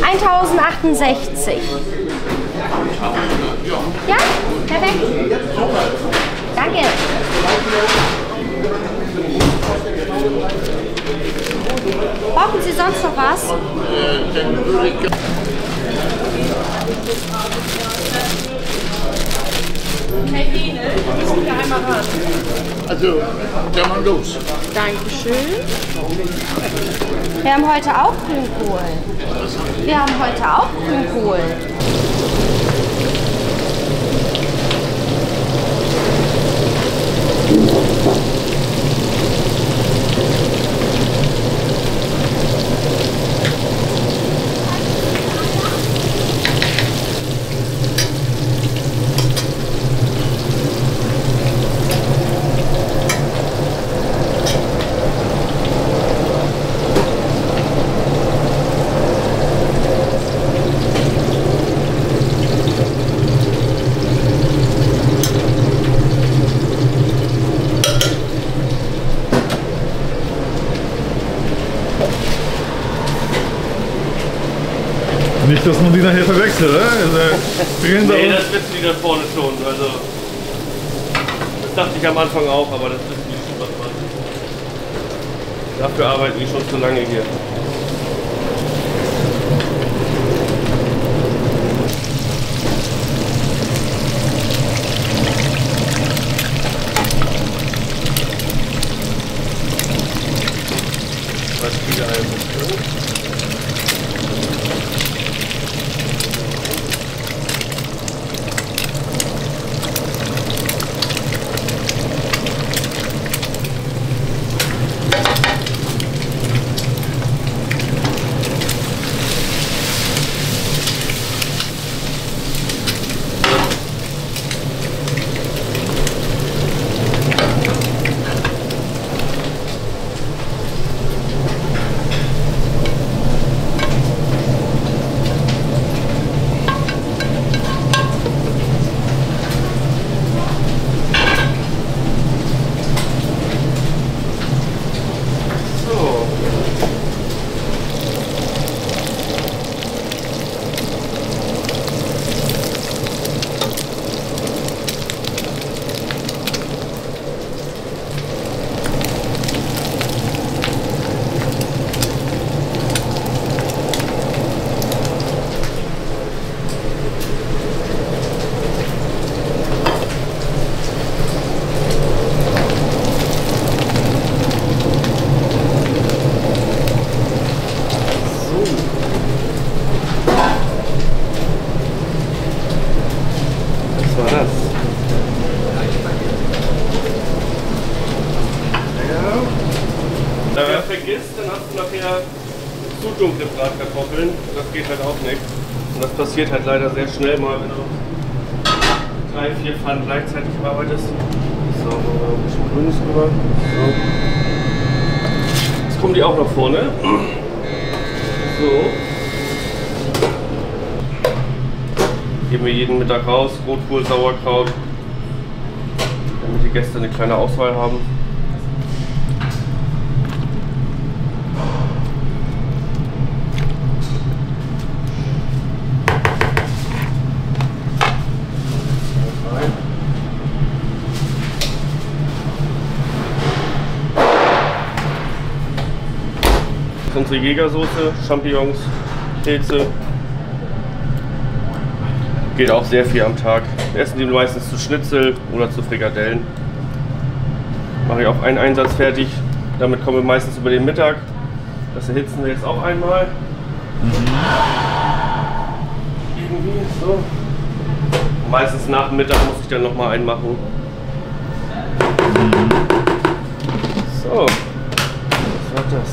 1068. Ja, perfekt. Danke. Brauchen Sie sonst noch was? Herr Hähnel, wir müssen hier einmal ran. Also, kann man los. Dankeschön. Wir haben heute auch Grünkohl. Wir haben heute auch Grünkohl. Nicht, dass man die nachher verwechselt, oder? Also, nee, das wissen die da vorne schon. Also, das dachte ich am Anfang auch, aber das wissen die schon, was man. Dafür arbeiten die schon zu lange hier. Wer vergisst, dann hast du nachher zu dunkle Bratkartoffeln. Das geht halt auch nicht. Und das passiert halt leider sehr schnell mal, wenn du 3, 4 Pfannen gleichzeitig arbeitest. So, ein bisschen Grünes rüber. So. Jetzt kommen die auch nach vorne. So. Geben wir jeden Mittag raus. Rotkohl, Sauerkraut. Damit die Gäste eine kleine Auswahl haben. Unsere Jägersoße, Champignons, Pilze. Geht auch sehr viel am Tag. Wir essen die meistens zu Schnitzel oder zu Frikadellen. Mache ich auch einen Einsatz fertig. Damit kommen wir meistens über den Mittag. Das erhitzen wir jetzt auch einmal. Irgendwie so. Meistens nach dem Mittag muss ich dann noch mal einen machen. So, was war das?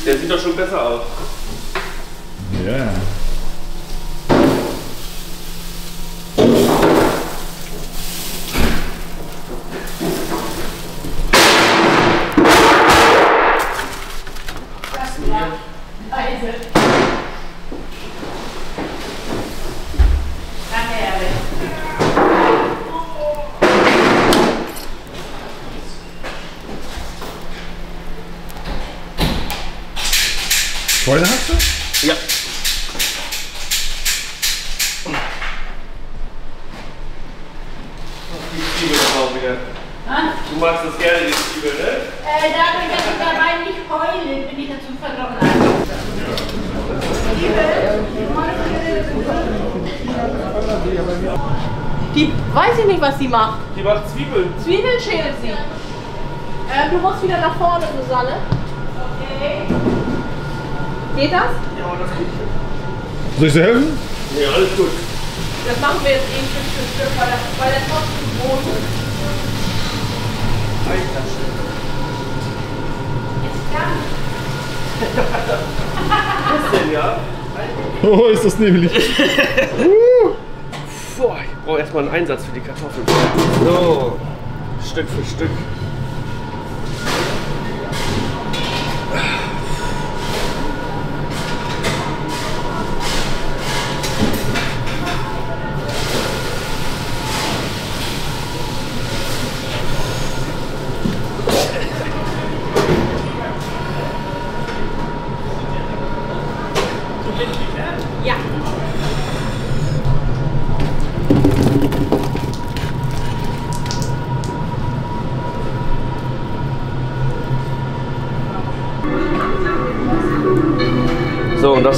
Der sieht doch schon besser aus. Ja. Das war leise. Danke, Erwin. Freude hast du? Ja. Die Zwiebeln auch wieder. Du magst das gerne, die Zwiebeln, ne? Dadurch, dass ich dabei nicht heule, bin ich dazu verdammt. Die weiß ich nicht, was sie macht. Die macht Zwiebeln. Zwiebeln schält sie. Du musst wieder nach vorne, Susanne. Okay. Geht das? Ja, das geht. Soll ich dir helfen? Ja, alles gut. Das machen wir jetzt eben Stück für Stück, weil der Topf zu groß ist. Was denn, ja? Oh, ist das nebelig. Boah, ich brauche erstmal einen Einsatz für die Kartoffeln. So, Stück für Stück.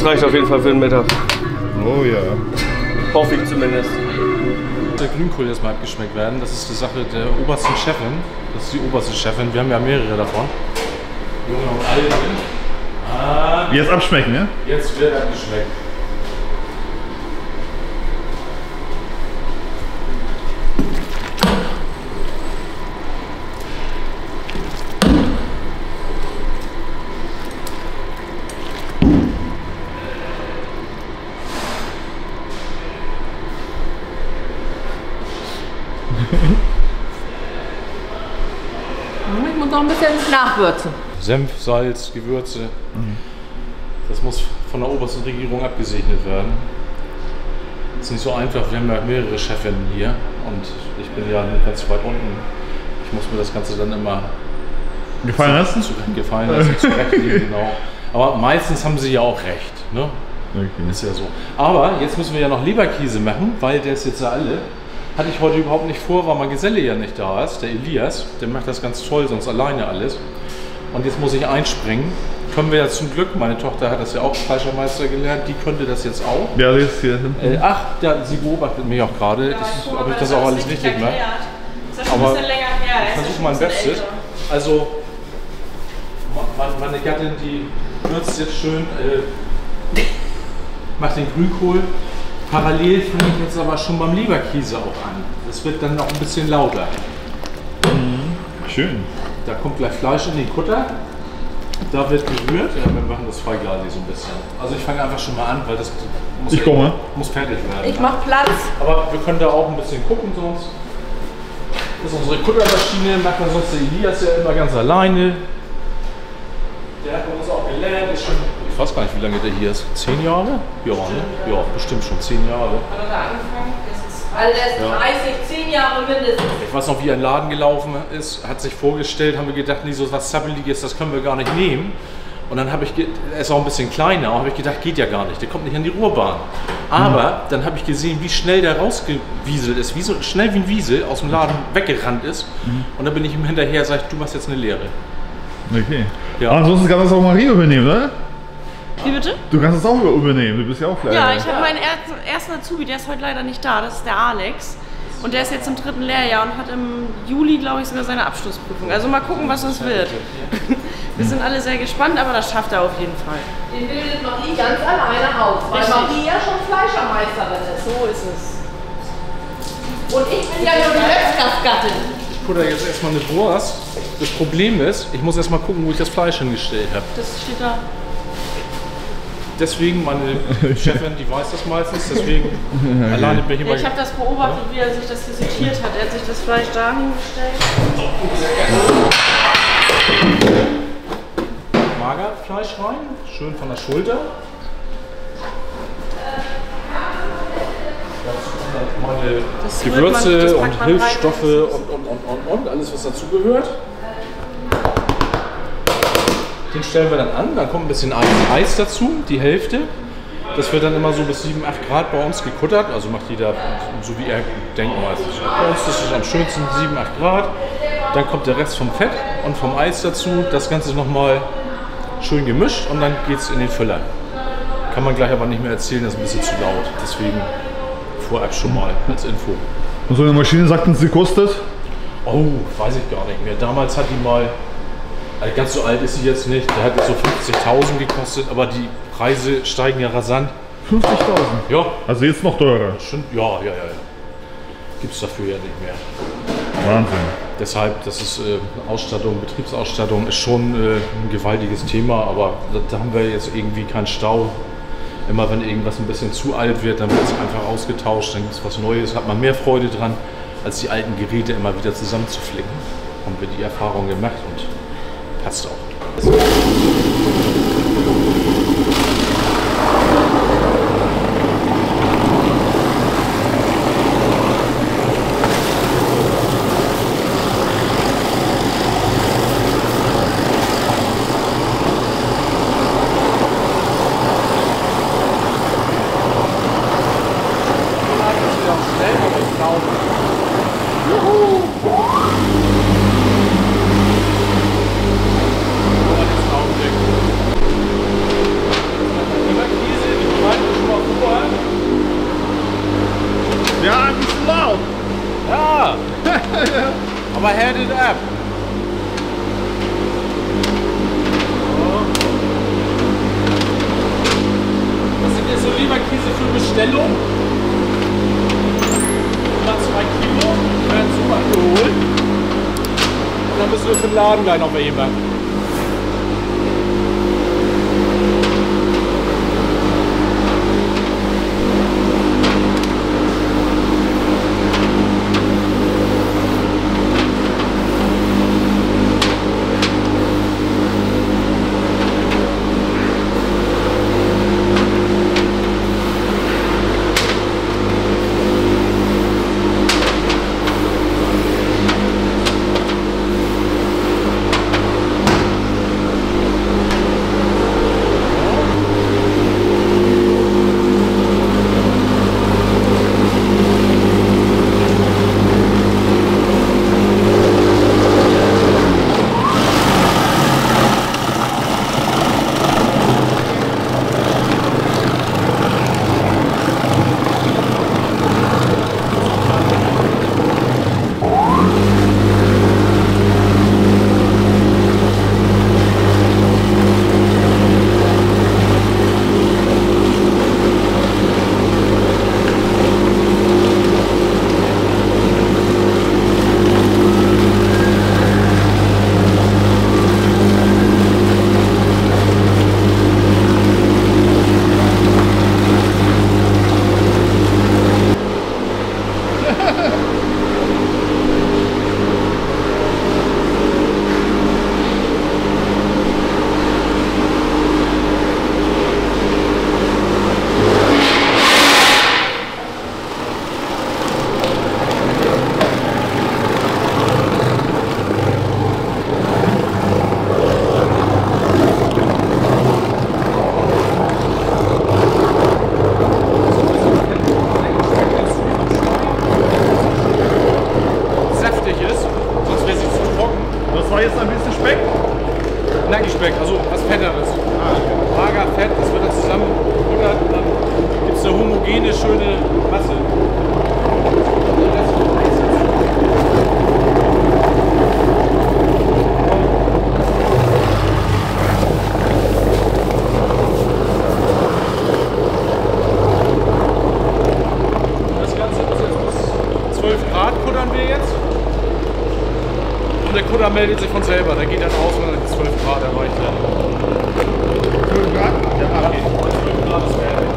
reicht auf jeden Fall für den Mittag. Oh ja. Hoffe ich zumindest. Der Grünkohl erstmal abgeschmeckt werden. Das ist die Sache der obersten Chefin. Das ist die oberste Chefin. Wir haben ja mehrere davon. Junge und alte. Jetzt abschmecken, ja? Jetzt wird abgeschmeckt. Ich muss noch ein bisschen nachwürzen. Senf, Salz, Gewürze. Das muss von der obersten Regierung abgesegnet werden. Ist nicht so einfach, wir haben ja mehrere Chefinnen hier und ich bin ja ganz weit unten. Ich muss mir das Ganze dann immer gefallen lassen? Gefallen lassen, zurechtlegen, genau. Aber meistens haben sie ja auch recht, ne? Okay. Ist ja so. Aber jetzt müssen wir ja noch Leberkäse machen, weil der ist jetzt ja alle. Hatte ich heute überhaupt nicht vor, weil mein Geselle ja nicht da ist, der Elias. Der macht das ganz toll, sonst alleine alles. Und jetzt muss ich einspringen. Können wir ja zum Glück, meine Tochter hat das ja auch Fleischermeister gelernt, die könnte das jetzt auch. Ja, die ist hier hinten. Ach, ja, sie beobachtet mich auch gerade, ob ich das auch alles richtig mache. Aber ich versuche mein Bestes. Also, meine Gattin, die würzt jetzt schön, macht den Grünkohl. Parallel fange ich jetzt aber schon beim Leberkäse auch an. Das wird dann noch ein bisschen lauter. Schön. Da kommt gleich Fleisch in den Kutter. Da wird gerührt. Ja, wir machen das zweigleisig so ein bisschen. Also ich fange einfach schon mal an, weil das muss fertig werden. Ich mache Platz. Aber wir können da auch ein bisschen gucken sonst. Das ist unsere Kuttermaschine, macht man sonst der Elias ja immer ganz alleine. Der hat bei uns auch gelernt, ist schon, ich weiß gar nicht, wie lange der hier ist. 10 Jahre? Ja, ne? Ja, bestimmt schon 10 Jahre. Hat er da angefangen? Also der ist 30, 10 Jahre mindestens. Ich weiß noch, wie er in den Laden gelaufen ist, hat sich vorgestellt, haben wir gedacht, nee, so was Zappeliges, das können wir gar nicht nehmen. Und dann habe ich, er ist auch ein bisschen kleiner, und habe ich gedacht, geht ja gar nicht, der kommt nicht an die Ruhrbahn. Aber dann habe ich gesehen, wie schnell der rausgewieselt ist, wie so schnell wie ein Wiesel aus dem Laden weggerannt ist. Und dann bin ich ihm hinterher und sage, du machst jetzt eine Lehre. Okay. Ja. Aber ansonsten kann das auch Marie übernehmen, ne? Wie bitte? Du kannst es auch übernehmen, du bist ja auch Fleischer. Ja, ich habe meinen ersten Azubi, der ist heute leider nicht da, das ist der Alex. Und der ist jetzt im 3. Lehrjahr und hat im Juli, glaube ich, sogar seine Abschlussprüfung. Also mal gucken, was das wird. Wir sind alle sehr gespannt, aber das schafft er auf jeden Fall. Den bildet Marie ganz alleine aus, weil Marie ja schon Fleischermeisterin ist. So ist es. Und ich bin ja nur die Löfgastgattin. Ich putter jetzt erstmal eine Wurst. Das Problem ist, ich muss erstmal gucken, wo ich das Fleisch hingestellt habe. Das steht da. Deswegen, meine Chefin, die weiß das meistens, deswegen alleine bin ich immer... Ich habe das beobachtet, wie er sich das sortiert hat. Er hat sich das Fleisch da hingestellt. Magerfleisch rein, schön von der Schulter. Meine Gewürze und Hilfsstoffe und alles, was dazugehört. Den stellen wir dann an, dann kommt ein bisschen Eis dazu, die Hälfte. Das wird dann immer so bis 7, 8 Grad bei uns gekuttert, also macht jeder so wie er denkt meistens. Bei uns ist es am schönsten 7, 8 Grad. Dann kommt der Rest vom Fett und vom Eis dazu. Das Ganze nochmal schön gemischt und dann geht es in den Füller. Kann man gleich aber nicht mehr erzählen, das ist ein bisschen zu laut. Deswegen vorab schon mal als Info. Und so eine Maschine, sagten Sie, kostet? Oh, weiß ich gar nicht mehr. Damals hat die mal, also ganz so alt ist sie jetzt nicht, der hat jetzt so 50.000 gekostet, aber die Preise steigen ja rasant. 50.000? Ja. Also jetzt noch teurer? Ja. Gibt es dafür ja nicht mehr. Wahnsinn. Deshalb, das ist Ausstattung, Betriebsausstattung ist schon ein gewaltiges Thema, aber da haben wir jetzt irgendwie keinen Stau. Immer wenn irgendwas ein bisschen zu alt wird, dann wird es einfach ausgetauscht, dann gibt es was Neues, hat man mehr Freude dran, als die alten Geräte immer wieder zusammenzuflicken. Haben wir die Erfahrung gemacht und passt auch. Aber head it up. Was sind jetzt so Leberkäse für Bestellung? 2 Kilo, werden so abgeholt. Und dann müssen wir für den Laden gleich noch welche machen. Nackenspeck, also was Fetteres. Mager, Fett, das wird dann zusammengebuttert und dann gibt es eine homogene, schöne Masse. Das Ganze ist jetzt bis 12 Grad kuttern wir jetzt. Und der Kutter meldet sich von selber, der geht dann aus, wenn er 12 Grad erreicht hat. 12 Grad? Ja, okay. 12 Grad ist fertig.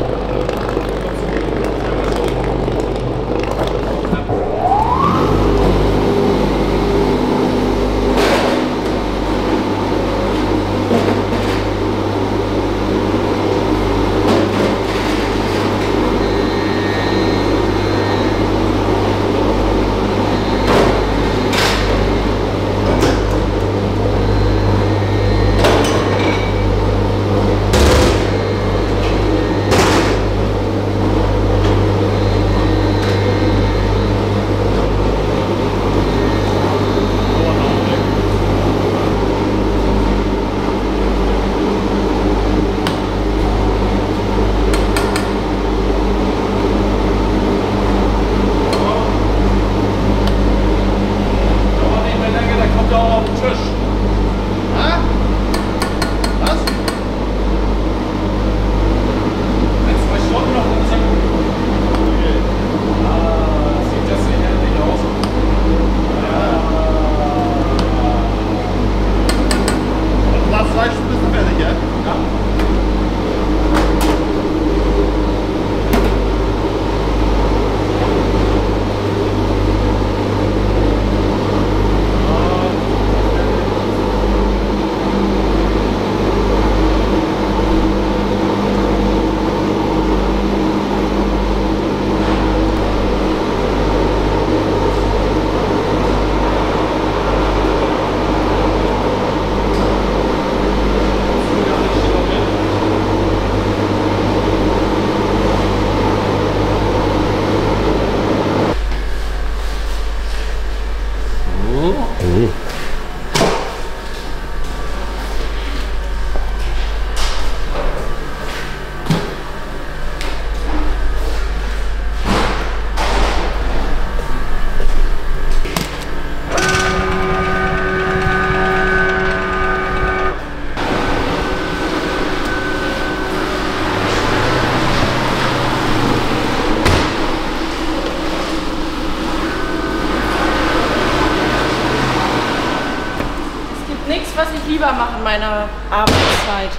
lieber machen, meiner Arbeitszeit.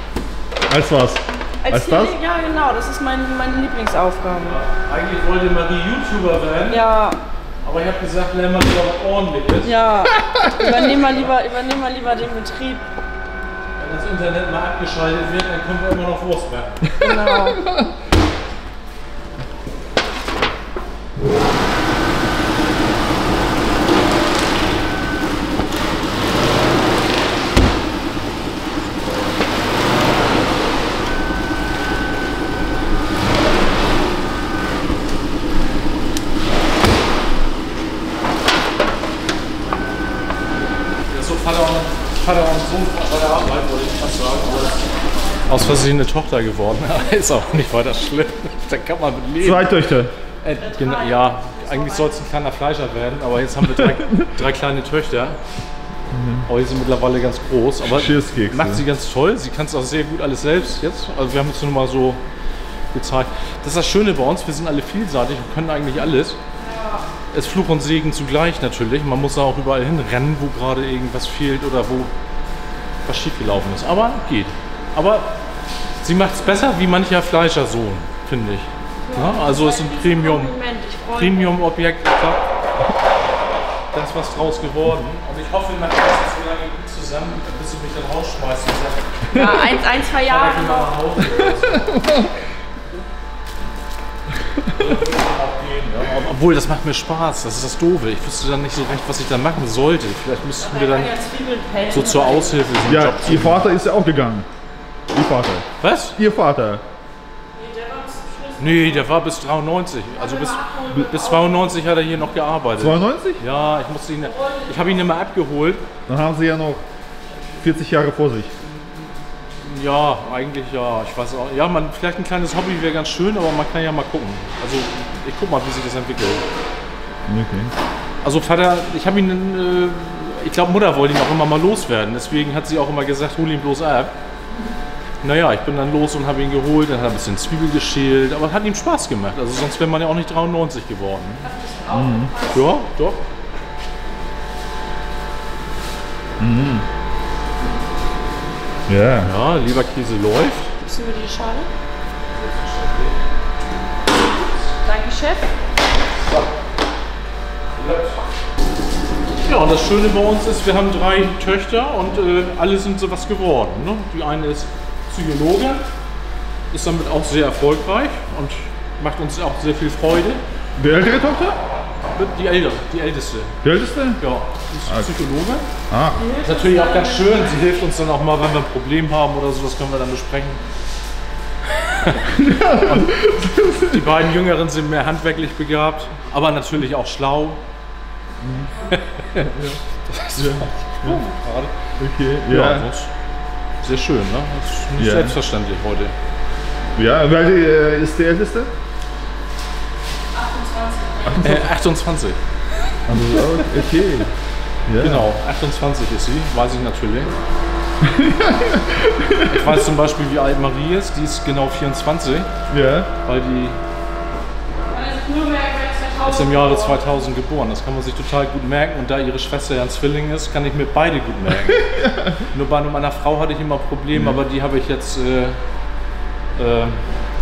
Als was? Als das? Ja, genau, das ist meine Lieblingsaufgabe. Eigentlich wollte Marie YouTuber werden. Ja. Aber ich habe gesagt, lern mal lieber was Ordentliches. Ja, übernehmen wir lieber den Betrieb. Wenn das Internet mal abgeschaltet wird, dann können wir immer noch Wurst machen. Genau. Vater und Sohn bei der Arbeit, wollte ich fast sagen, aber aus Versehen eine Tochter geworden. Ist auch nicht weiter schlimm. Da kann man mit leben. 2 Töchter? Ja, eigentlich soll es ein kleiner Fleischer werden, aber jetzt haben wir 3 kleine Töchter. Aber die sind mittlerweile ganz groß. Aber macht sie ganz toll. Sie kann es auch sehr gut alles selbst jetzt. Also wir haben es nur mal so gezeigt. Das ist das Schöne bei uns, wir sind alle vielseitig und können eigentlich alles. Es ist Fluch und Segen zugleich natürlich. Man muss da auch überall hinrennen, wo gerade irgendwas fehlt oder wo was schiefgelaufen ist. Aber geht. Aber sie macht es besser wie mancher Fleischersohn, finde ich. Ja, also es ist ein Premium-Objekt. Da ist was draus geworden. Und ich hoffe, man passt so lange gut zusammen, bis du mich dann rausschmeißt und sagst, ja, 1, 2 Jahre noch. Obwohl, das macht mir Spaß, das ist das Doofe. Ich wüsste dann nicht so recht, was ich da machen sollte. Vielleicht müssten wir dann so zur Aushilfe so ja, Job Ihr Vater ist ja auch gegangen. Ihr Vater. Was? Ihr Vater. Nee, der war bis 93. Also bis 92 hat er hier noch gearbeitet. 92? Ja, ich habe ihn immer abgeholt. Dann haben Sie ja noch 40 Jahre vor sich. Ja, eigentlich ja. Ich weiß auch. Ja, vielleicht ein kleines Hobby wäre ganz schön, aber man kann ja mal gucken. Also ich guck mal, wie sich das entwickelt. Okay. Also Vater, ich habe ihn, ich glaube Mutter wollte ihn auch immer mal loswerden. Deswegen hat sie auch immer gesagt, hol ihn bloß ab. Naja, ich bin dann los und habe ihn geholt, dann hat er ein bisschen Zwiebel geschält, aber hat ihm Spaß gemacht. Also sonst wäre man ja auch nicht 93 geworden. Mhm. Ja, doch. Mhm. Ja. Ja, Leberkäse läuft. Gibst du mir die Schale? Danke, Chef. Ja, und das Schöne bei uns ist, wir haben 3 Töchter und alle sind sowas geworden. Ne? Die eine ist Psychologe, ist damit auch sehr erfolgreich und macht uns auch sehr viel Freude. Die ältere Tochter? Die älteste. Die älteste? Ja, die ist Psychologe. Ah. Ist natürlich auch ganz schön, sie hilft uns dann auch mal, wenn wir ein Problem haben oder so, das können wir dann besprechen. Und die beiden Jüngeren sind mehr handwerklich begabt, aber natürlich auch schlau. Das ist okay, ja. Sehr schön, ne? Das ist nicht selbstverständlich heute. Ja, wer ist die älteste? 28. Also, okay. Ja. Genau, 28 ist sie, weiß ich natürlich. Ich weiß zum Beispiel, wie alt Marie ist, die ist genau 24. Ja. Weil die ist im Jahre 2000 geboren, das kann man sich total gut merken. Und da ihre Schwester ja ein Zwilling ist, kann ich mir beide gut merken. Nur bei meiner Frau hatte ich immer Probleme, aber die habe ich jetzt,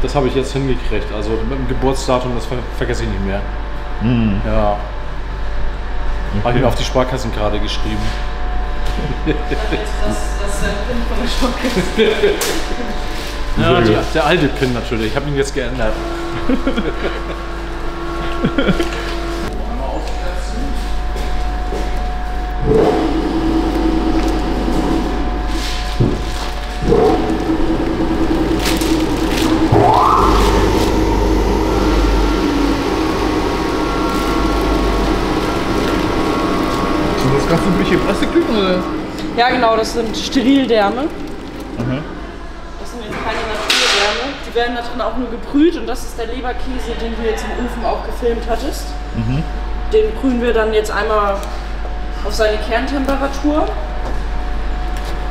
das habe ich jetzt hingekriegt. Also mit dem Geburtsdatum, das vergesse ich nicht mehr. Mhm. Ja. Okay. Habe ich mir auf die Sparkassenkarte geschrieben. Das Pin von der Sparkasse. Ja, der alte Pin natürlich. Ich habe ihn jetzt geändert. Sind das ganz übliche Plastiktüten oder? Ja genau, das sind Sterildärme. Mhm. Das sind jetzt keine Naturdärme. Die werden da drin auch nur gebrüht und das ist der Leberkäse, den du jetzt im Ofen auch gefilmt hattest. Mhm. Den brühen wir dann jetzt einmal auf seine Kerntemperatur.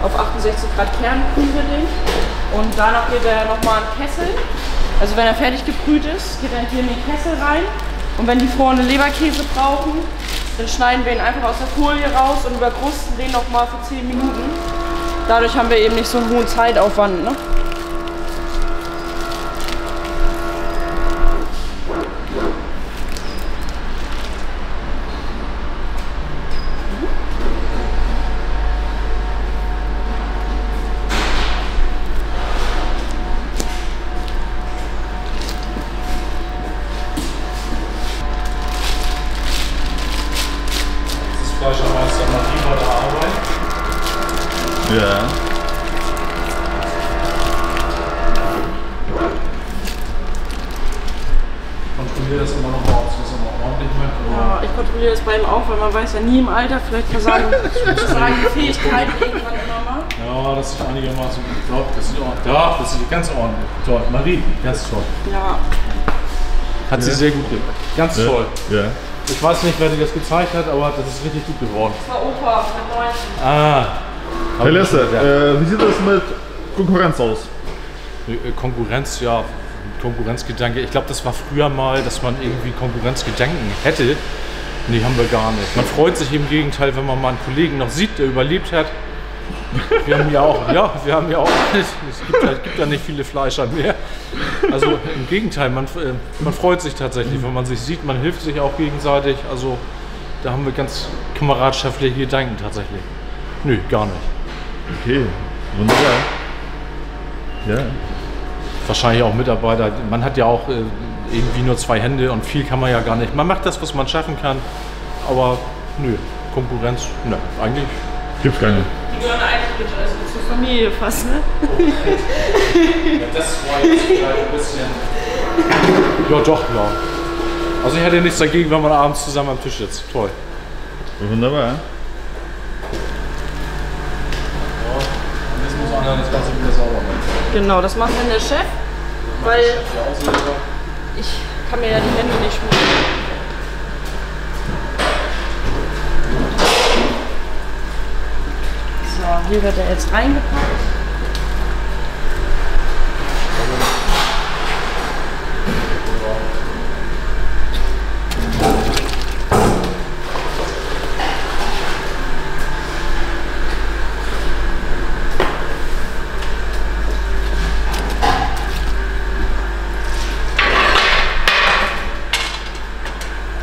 Auf 68 Grad Kern brühen wir den. Und danach geht er nochmal in den Kessel. Also wenn er fertig gebrüht ist, geht er hier in den Kessel rein. Und wenn die vorne Leberkäse brauchen, dann schneiden wir ihn einfach aus der Folie raus und überkrusten den nochmal für 10 Minuten. Dadurch haben wir eben nicht so einen hohen Zeitaufwand, ne? Fleischermeister Marie bei der Arbeit. Ja. Kontrolliere das immer noch mal, ob es das immer ordentlich macht. Ja, ich kontrolliere das bei ihm auch, weil man weiß ja nie im Alter, vielleicht versagen die Fähigkeiten irgendwann immer mal. Ja, das ist einigermaßen gut. Doch, das ist ordentlich. Ja, das ist ganz ordentlich. Toll. Marie, ganz toll. Ja. Hat sie sehr gut gemacht. Ganz toll. Ja. Ich weiß nicht, wer dir das gezeigt hat, aber das ist richtig gut geworden. Das war Opa mit 19. Ah. Herr Lester, wie sieht das mit Konkurrenz aus? Konkurrenz, ja. Konkurrenzgedanke. Ich glaube, das war früher mal, dass man irgendwie Konkurrenzgedanken hätte. Nee, haben wir gar nicht. Man freut sich im Gegenteil, wenn man mal einen Kollegen noch sieht, der überlebt hat. Wir haben ja auch, es gibt ja nicht viele Fleischer mehr. Also im Gegenteil, man freut sich tatsächlich, wenn man sich sieht, man hilft sich auch gegenseitig. Also da haben wir ganz kameradschaftliche Gedanken tatsächlich. Nö, gar nicht. Okay, wunderbar. Ja. Wahrscheinlich auch Mitarbeiter. Man hat ja auch irgendwie nur 2 Hände und viel kann man ja gar nicht. Man macht das, was man schaffen kann, aber nö, Konkurrenz, nö, eigentlich gibt's keine. Die gehören eigentlich zur Familie fast, ne? Ja, das war jetzt vielleicht ein bisschen. Ja, doch, ja. Also ich hätte nichts dagegen, wenn man abends zusammen am Tisch sitzt. Toll. Wunderbar. Ja, und jetzt muss einer das Ganze wieder sauber machen. Genau, das macht dann der Chef, weil ich kann mir ja die Hände nicht schmutzen. So, hier wird er jetzt reingepackt.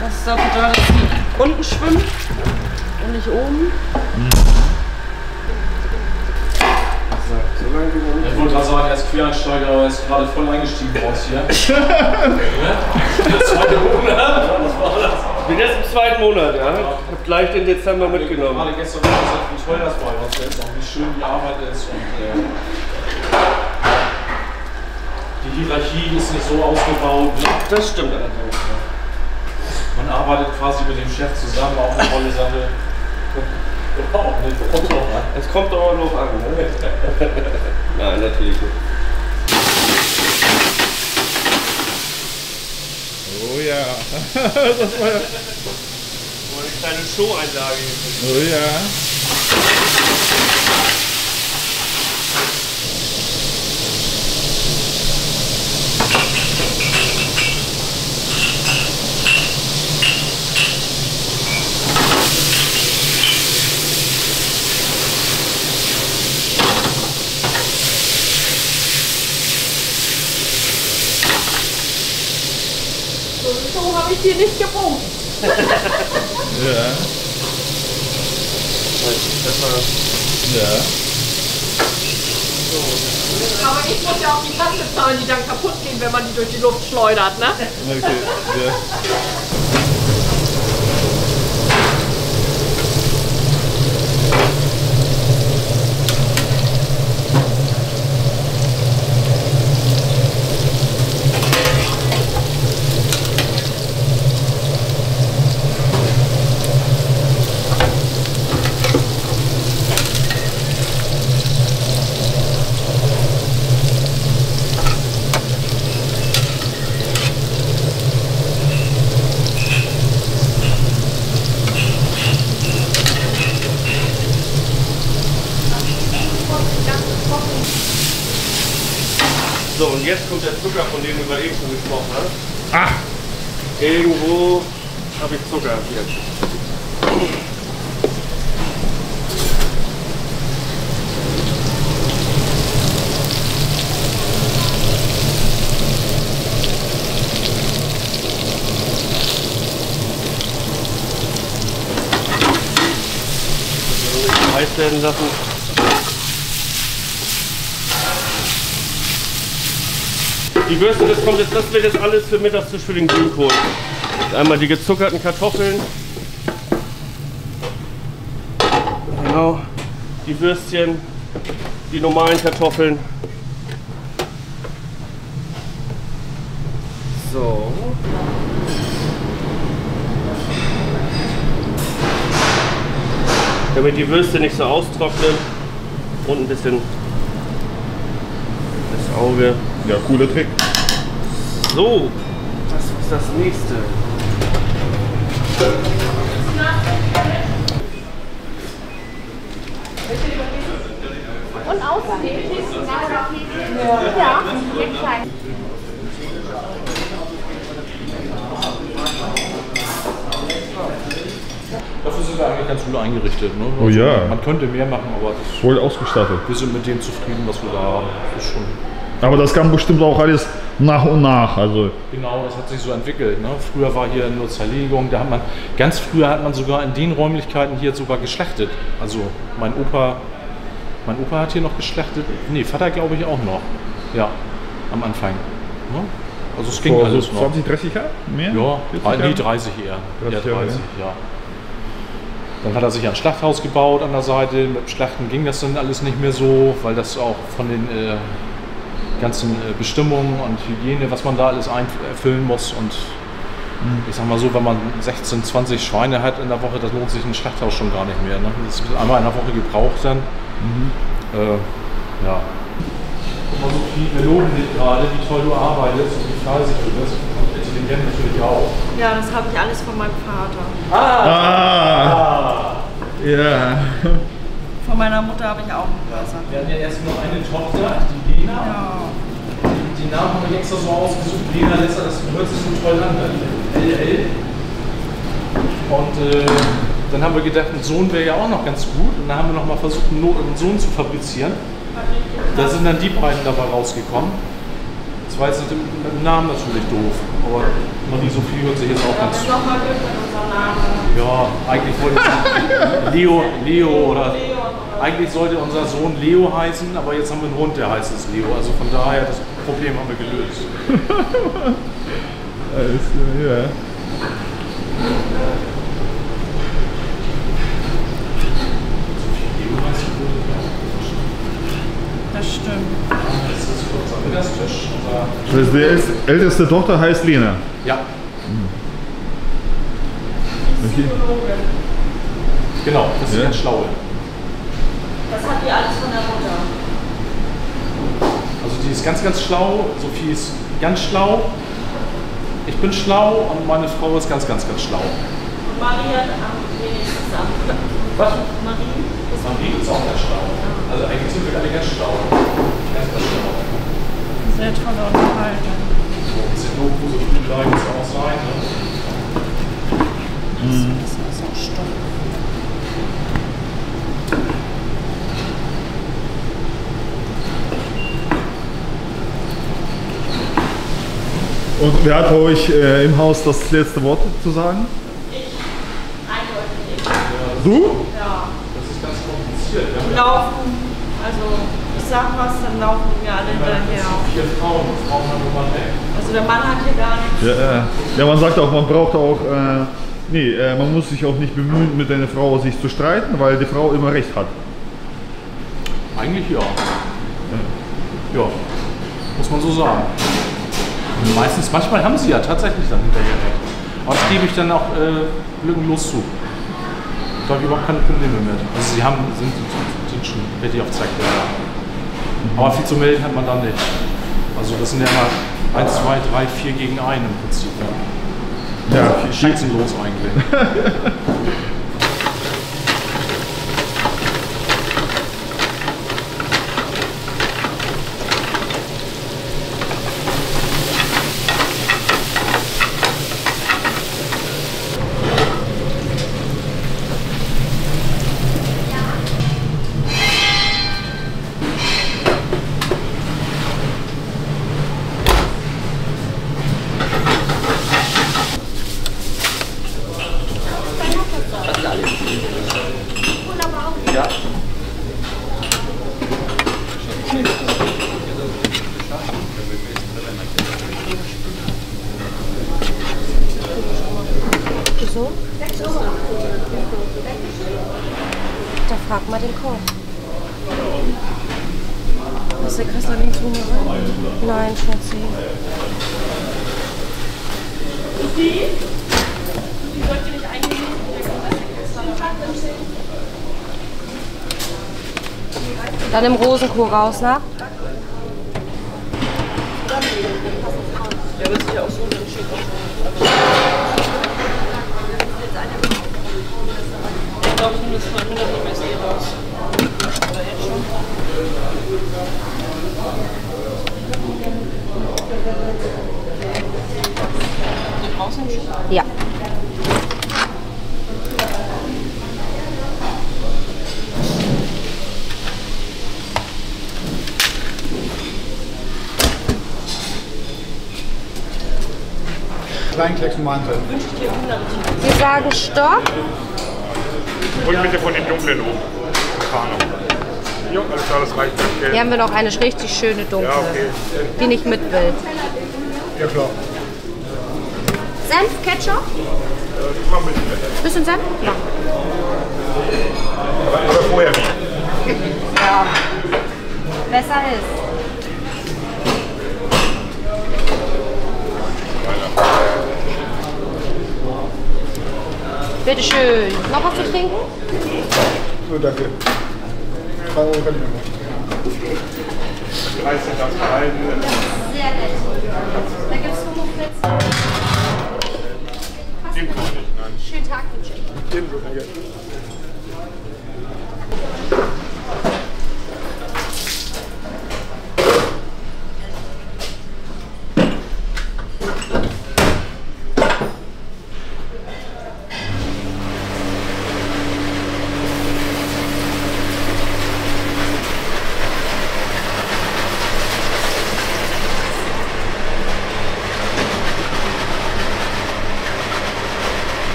Das ist dafür da, dass die unten schwimmen und nicht oben. Ich wollte gerade sagen, er ist Quereinsteiger, aber er ist gerade voll eingestiegen raus hier. Der zweite Monat? Ich bin jetzt im 2. Monat, ja. Ich habe gleich den Dezember mitgenommen. Gerade gestern gesagt, wie toll das bei uns ist und wie schön die Arbeit ist. Und, die Hierarchie ist nicht so ausgebaut. Das stimmt allerdings. Man arbeitet quasi mit dem Chef zusammen, auch eine tolle Sache. Es kommt doch auch drauf an, ne? Nein, natürlich nicht. Oh ja. Das war ja. Eine kleine Show-Einlage hier. Oh ja. So habe ich hier nicht gebogen. Ja. Ja. Aber ich muss ja auch die Tasse zahlen, die dann kaputt gehen, wenn man die durch die Luft schleudert, ne? Okay. Ja. So, und jetzt kommt der Zucker, von dem du gerade eben schon gesprochen hast. Ach! Irgendwo habe ich Zucker hier. heiß werden lassen. Die Würste, das wird jetzt alles für Mittagstisch für den Grünkohl. Einmal die gezuckerten Kartoffeln. Genau. Die Würstchen, die normalen Kartoffeln. So. Damit die Würste nicht so austrocknen und ein bisschen das Auge. Ja, cooler Trick. So, das ist das nächste. Und außerdem ja, jetzt klein. Dafür sind wir eigentlich ganz gut eingerichtet. Ne? Oh also ja. Man könnte mehr machen, aber das Voll ausgestattet. wir sind mit dem zufrieden, was wir da haben. Das ist schon Aber das kam bestimmt auch alles nach und nach. Also genau, das hat sich so entwickelt. Ne? Früher war hier nur Zerlegung. Da hat man, ganz früher hat man sogar in den Räumlichkeiten hier sogar geschlachtet. Also mein Opa hat hier noch geschlachtet. Nee, Vater glaube ich auch noch. Ja, am Anfang. Ne? Also es ging vor alles so noch. 20, 30 Jahre? Mehr? Ja, 40 nee, Jahre? 30 eher. 30 Ja, 30, ja. Dann hat er sich ein Schlachthaus gebaut an der Seite. Mit dem Schlachten ging das dann alles nicht mehr so, weil das auch von den ganzen Bestimmungen und Hygiene, was man da alles erfüllen muss. Und ich sag mal so, wenn man 16, 20 Schweine hat in der Woche, das lohnt sich ein Schlachthaus schon gar nicht mehr. Ne? Das ist einmal in der Woche gebraucht dann. Ja. Guck mal, Sophie, wir loben dich gerade, wie toll du arbeitest und wie fleißig du bist. Und intelligent natürlich auch. Ja, das habe ich alles von meinem Vater. Ja. Von meiner Mutter habe ich auch einen Börser. Wir hatten ja erst noch eine Tochter, die Lena. Ja. Den Namen haben wir extra so ausgesucht. Lena Lesser, das hört sich so toll an, LL. Und dann haben wir gedacht, ein Sohn wäre ja auch noch ganz gut. Und dann haben wir noch mal versucht, einen Sohn zu fabrizieren. Da sind dann die beiden dabei rausgekommen. Das war jetzt mit dem Namen natürlich doof, aber Marie Sophie hört sich jetzt auch ganz gut. Ja, eigentlich wollte ich Leo oder eigentlich sollte unser Sohn Leo heißen, aber jetzt haben wir einen Hund, der heißt es Leo. Also von daher, das Problem haben wir gelöst. Alles klar, ja. Das stimmt. Das ist unser Mittagstisch. Das heißt, die älteste Tochter heißt Lena. Ja. Okay. Genau, das ist ganz schlau. Das hat die alles von der Mutter. Also die ist ganz, ganz schlau. Sophie ist ganz schlau. Ich bin schlau und meine Frau ist ganz, ganz, ganz schlau. Und Marie hat am wenigsten Sachen. Was? Marie ist auch ganz schlau. Also eigentlich sind wir alle ganz schlau. Ganz, ganz schlau. Sehr tolle Unterhaltung. So ein bisschen doof, wo so viel bleiben, muss auch sein. Ne? Das ist auch Stoff. Und wer hat bei euch im Haus das letzte Wort zu sagen? Ich. Eindeutig. Du? Ja. Das ist ganz kompliziert. Die laufen, also ich sag was, dann laufen wir alle hinterher. 4 Frauen haben wir mal weg. Also der Mann hat hier gar nichts. Ja, man sagt auch, man braucht auch, man muss sich auch nicht bemühen, mit einer Frau sich zu streiten, weil die Frau immer recht hat. Eigentlich ja. Ja, muss man so sagen. Manchmal haben sie ja tatsächlich dann hinterher recht. Aber das gebe ich dann auch lückenlos zu. Da habe ich überhaupt keine Probleme mit. Also sie sind schon richtig auf Zack. Ja. Aber viel zu melden hat man dann nicht. Also das sind ja mal 1, 2, 3, 4 gegen 1 im Prinzip. Ja, scheißenlos eigentlich. so? Da frag mal den Koch. Ist der Kassler links rum rein? Nein, Schnitzi. Die sollt ihr nicht eingeben? Dann im Rosenkohl raus, ne? Ja, aber es ist ja auch so, dann steht auch so. Ich glaube, ich nehme das 200 MSG raus. Oder jetzt schon. Den rausnehmen schon? Ja. Kleinklecks und Mantel. Wir sagen Stopp. Und bitte von den dunklen oben. Kanon. Jo, alles klar, das reicht. Danke. Hier haben wir noch eine richtig schöne dunkle, Ja, okay. die nicht mit will. Ja, klar. Senf, Ketchup? Mach mit. Bisschen Senf? Ja. Aber vorher nicht. Ja. Besser ist. Bitte schön. Noch was zu trinken? So, danke. 3 Euro kann ich mir machen. 13 das behalten. Sehr nett. Da gibt es Hummerfritz. Den kann ich nicht, nein. Schönen Tag wünsche ich. Ebenso, danke.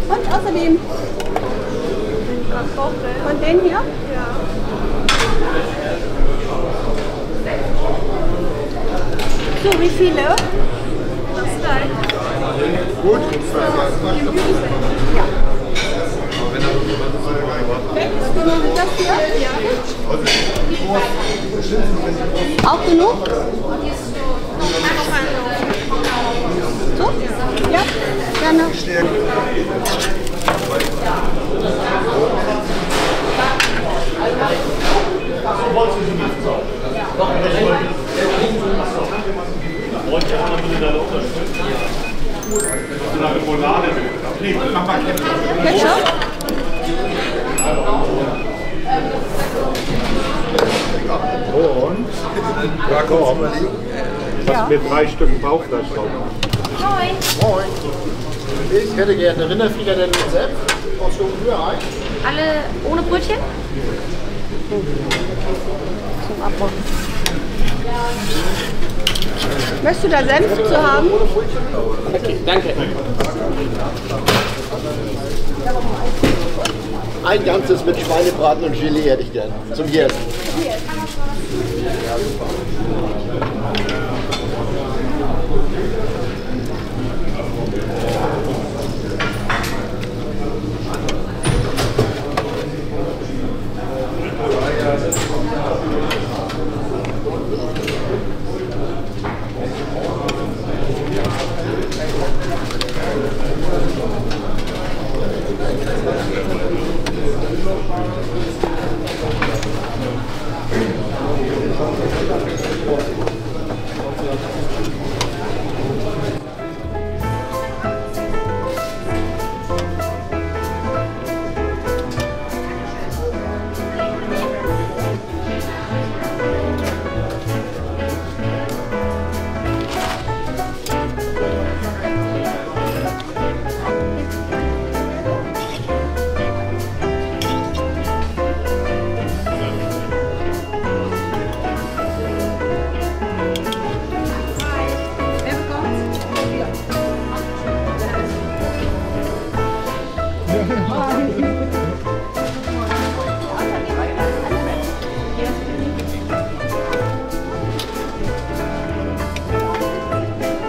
Und außerdem von denen hier? Ja. So, wie viele? Das reicht. Gut. Ja. Das hier? Ja. Auch genug? So? Ja, gerne. Ketchup? Und? Ja, komm. Was mit 3 Stücken Bauchfleisch drauf? Moin. Moin. Ich hätte gerne Rinderfrikadellen mit Senf. Portion Rührei. Alle ohne Brötchen? Zum Abmachen. Möchtest du da Senf zu haben? Okay, danke. Ein ganzes mit Schweinebraten und Gelee hätte ich gern. Zum Jäsen.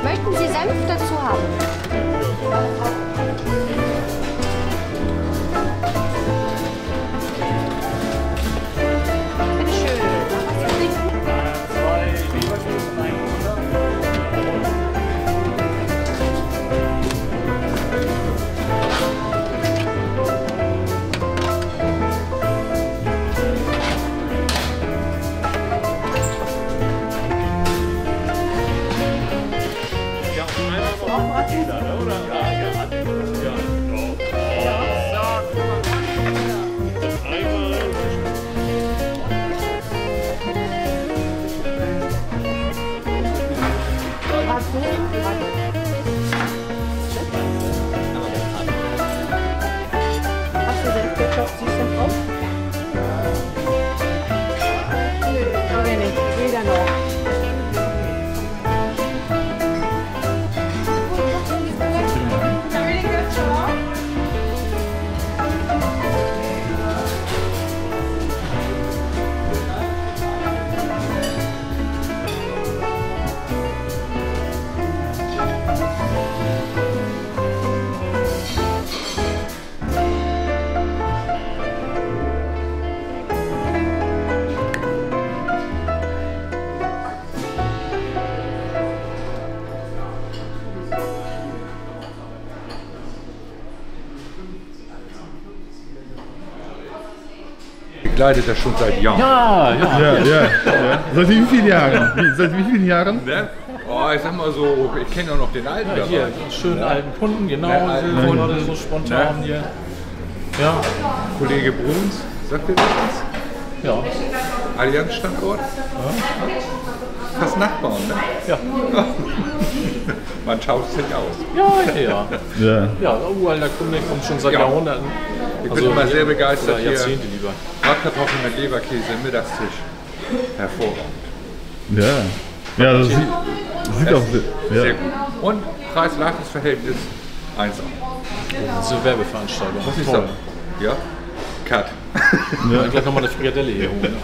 Möchten Sie Senf dazu haben? Bitte schön. Hast du Senfketchup süß drauf? Nö, habe ich nicht. Weder noch. Begleitet das schon seit Jahren. Ja. Seit wie vielen Jahren? Seit wie vielen Jahren? Ne? Oh, ich sag mal so, ich kenne auch noch den alten Ja, hier, Bereich. einen schönen alten Kunden, genau, alten so, Kunden. gerade so spontan Ne? hier. Ja. Kollege Bruns, sagt ihr das was? Ja. Allianz-Standort? Fast Nachbarn, ne? Ja. Man tauscht sich aus. Ja. Ja, uralter Kunde, kommt schon seit Jahrhunderten. Ich bin immer sehr begeistert oder hier. Jahrzehnte lieber. Bratkartoffeln mit Leberkäse im Mittagstisch. Hervorragend. Ja, das sieht auch sehr gut. Und Preis-Leistungs-Verhältnis 1A. Diese Werbeveranstaltung. Was ist Toll. das? Ja? Cut. Gleich nochmal eine Frikadelle hier holen.